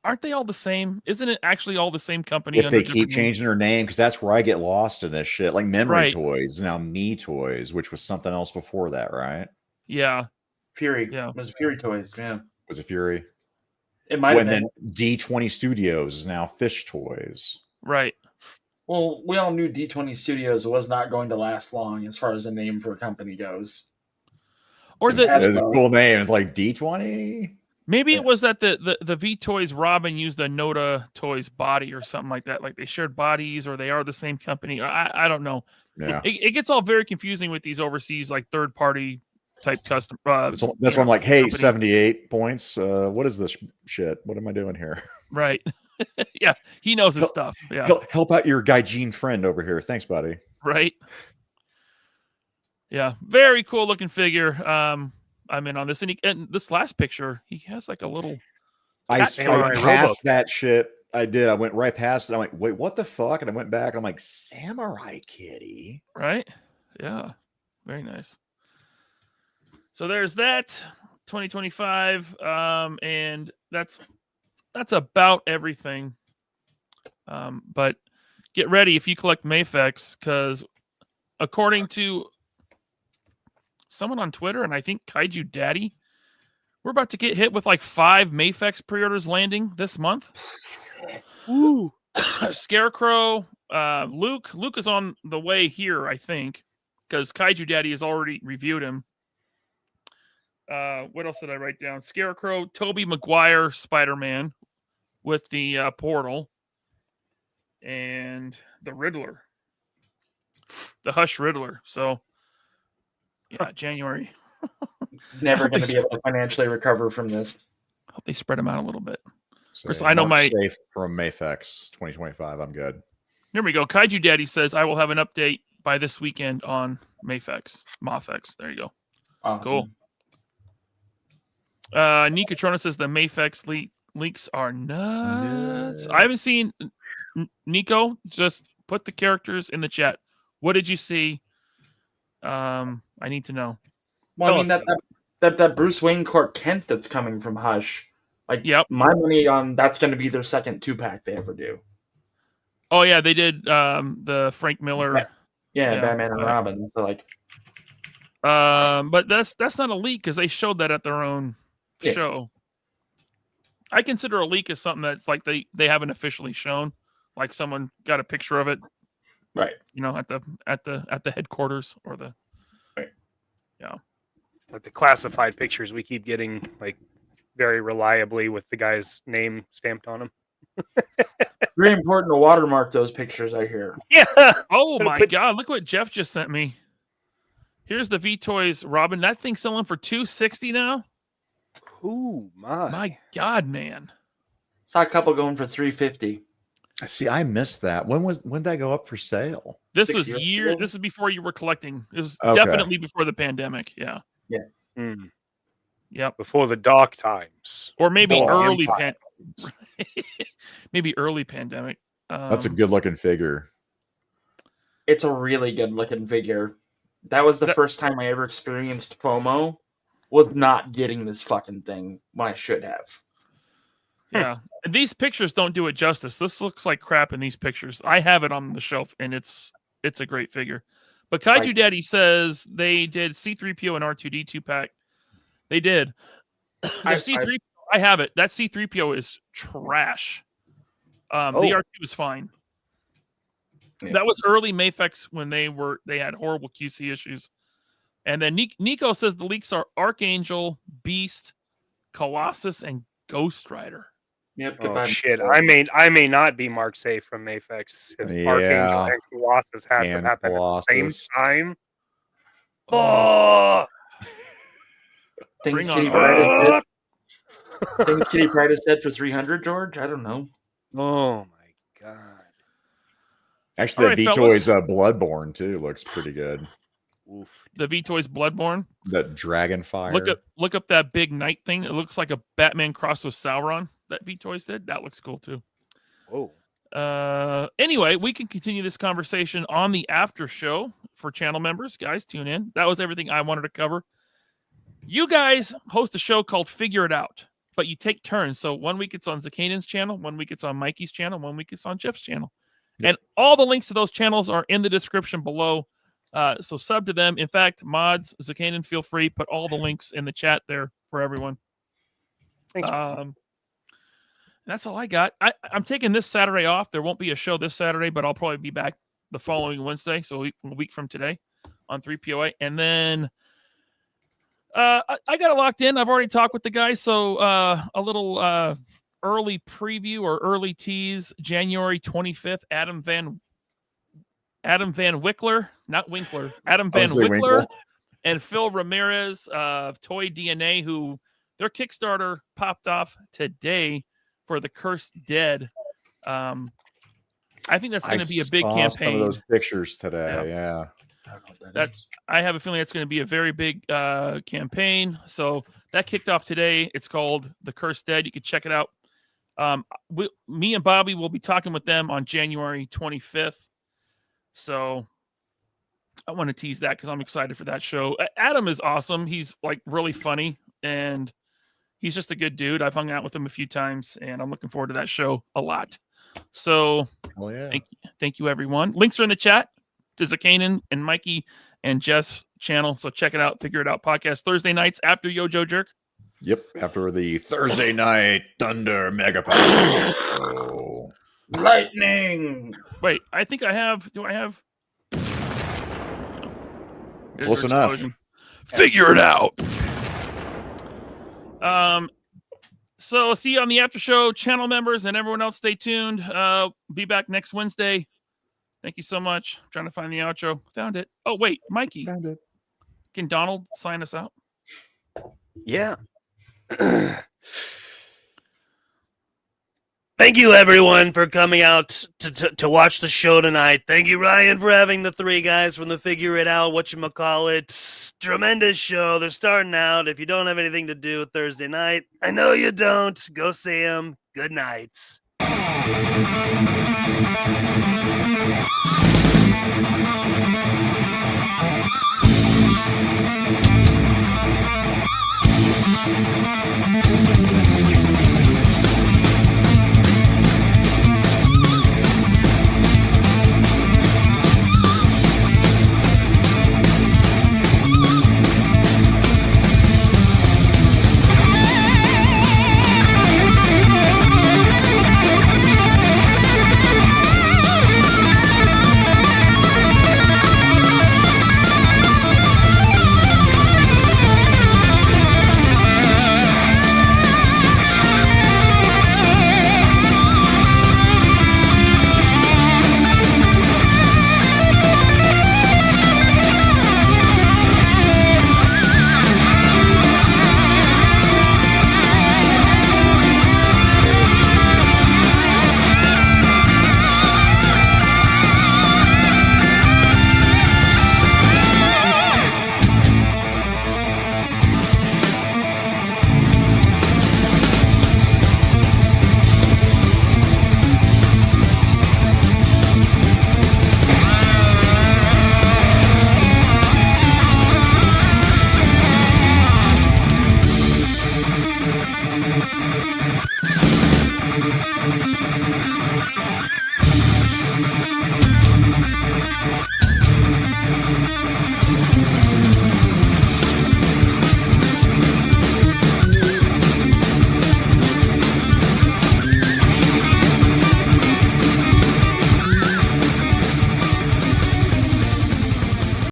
Aren't they all the same? Isn't it actually all the same company? If they keep changing their name, because that's where I get lost in this shit. Like Memory Toys, now Me Toys, which was something else before that, right? Yeah. Fury. Yeah. It was Fury Toys, yeah. Was it Fury? It might have been. Then D20 Studios is now Fish Toys. Right. Well, we all knew D20 Studios was not going to last long as far as a name for a company goes. Or is it? It's a cool name. It's like D20. Maybe it was that the V Toys Robin used a Noda Toys body or something like that. Like they shared bodies, or they are the same company. I don't know. Yeah. It gets all very confusing with these overseas like third party type custom. That's why I'm like, hey, companies. 78 points. What is this shit? What am I doing here? Right. Yeah, he knows his stuff. Yeah. Help out your Gaijin friend over here. Thanks, buddy. Right. Yeah, very cool looking figure. I'm in on this, and this last picture, he has like a little. I passed that shit. I did. I went right past it. I'm like, wait, what the fuck? And I went back. And I'm like, Samurai Kitty. Right. Yeah. Very nice. So there's that 2025, and that's about everything. But get ready if you collect Mafex, because according to someone on Twitter, and I think Kaiju Daddy, we're about to get hit with like 5 Mafex pre-orders landing this month. Ooh. Scarecrow, Luke is on the way here, I think, because Kaiju Daddy has already reviewed him. What else did I write down? Scarecrow, Tobey Maguire, Spider-Man with the portal, and the Riddler, the Hush Riddler. So, yeah, January. Never going to be able to financially recover from this. Hope they spread them out a little bit. So, Chris, I know Mark's safe from Mafex 2025. I'm good. Here we go. Kaiju Daddy says I will have an update by this weekend on Mafex. There you go. Awesome. Cool. Nicotrona says the Mafex leaks are nuts. I haven't seen Nico. Just put the characters in the chat. What did you see? I need to know. Well, I mean that Bruce Wayne Clark Kent that's coming from Hush. Like, yep. My money on that's going to be their second 2-pack they ever do. Oh yeah, they did the Frank Miller. Yeah, Batman and Robin. So like, but that's not a leak because they showed that at their own show. I consider a leak as something that's like they haven't officially shown. Like someone got a picture of it, right? You know, at the headquarters or the right. Yeah, like the classified pictures we keep getting, like very reliably with the guy's name stamped on them. Very important to watermark those pictures, I hear. Yeah. Oh my God! Look what Jeff just sent me. Here's the V-Toys Robin. That thing's selling for $260 now. Ooh, my God, man! Saw a couple going for $350. See, I missed that. When did that go up for sale? This was years. This is before you were collecting. It was definitely before the pandemic. Yeah. Yeah. Mm. Yep. Before the dark times, or maybe early maybe early pandemic. That's a good looking figure. It's a really good looking figure. That was the first time I ever experienced FOMO. Was not getting this fucking thing when I should have. Yeah. And these pictures don't do it justice. This looks like crap in these pictures. I have it on the shelf and it's a great figure. But Kaiju Daddy says they did C3PO and R2D 2-pack. They did. C3 I have it. That C3PO is trash. The R2 is fine. Yeah. That was early Mafex when they had horrible QC issues. And then Nico says the leaks are Archangel, Beast, Colossus, and Ghost Rider. Yep. Oh, shit. I may not be marked safe from Mafex if Archangel and Colossus have to happen at the same time. Oh! Things Kitty Pryde has said for 300, George? I don't know. Oh my God. Actually, the V-Toys Bloodborne too looks pretty good. Oof. The V-Toys Bloodborne? That Dragonfire. Look up that big knight thing. It looks like a Batman crossed with Sauron that V-Toys did. That looks cool too. Whoa. Anyway, we can continue this conversation on the after show for channel members. Guys, tune in. That was everything I wanted to cover. You guys host a show called Figure It Out, but you take turns. So 1 week it's on Zakanan's channel, 1 week it's on Mikey's channel, 1 week it's on Jeff's channel. Yep. And all the links to those channels are in the description below. So sub to them. In fact, mods, Zakanan, feel free. Put all the links in the chat there for everyone. Thanks. That's all I got. I'm taking this Saturday off. There won't be a show this Saturday, but I'll probably be back the following Wednesday. So a week from today on 3POA. And then I got it locked in. I've already talked with the guys. So a little early preview or early tease, January 25th, Adam Van Wickler, not Winkler, Adam Van Wickler and Phil Ramirez of Toy DNA, who their Kickstarter popped off today for the Cursed Dead. I think that's going to be a big campaign. Some of those pictures today, yeah. I have a feeling that's going to be a very big campaign. So that kicked off today. It's called The Cursed Dead. You can check it out. Me and Bobby will be talking with them on January 25th. So I want to tease that because I'm excited for that show. Adam is awesome. He's like really funny and he's just a good dude. I've hung out with him a few times and I'm looking forward to that show a lot. So thank you everyone. Links are in the chat. There's a Kanan and Mikey and Jeff's channel. So check it out. Figure It Out podcast Thursday nights after Yojo Jerk. Yep. After the Thursday night Thunder Mega Power. Lightning. Wait, I think I have. Do I have? Close enough. Figure it out. So see you on the after show. Channel members and everyone else, stay tuned. Be back next Wednesday. Thank you so much. I'm trying to find the outro. Found it. Oh wait, Mikey. Found it. Can Donald sign us out? Yeah. Thank you, everyone, for coming out to watch the show tonight. Thank you, Ryan, for having the three guys from the Figure It Out, whatchamacallit. Tremendous show. They're starting out. If you don't have anything to do Thursday night, I know you don't. Go see them. Good night. Thank you.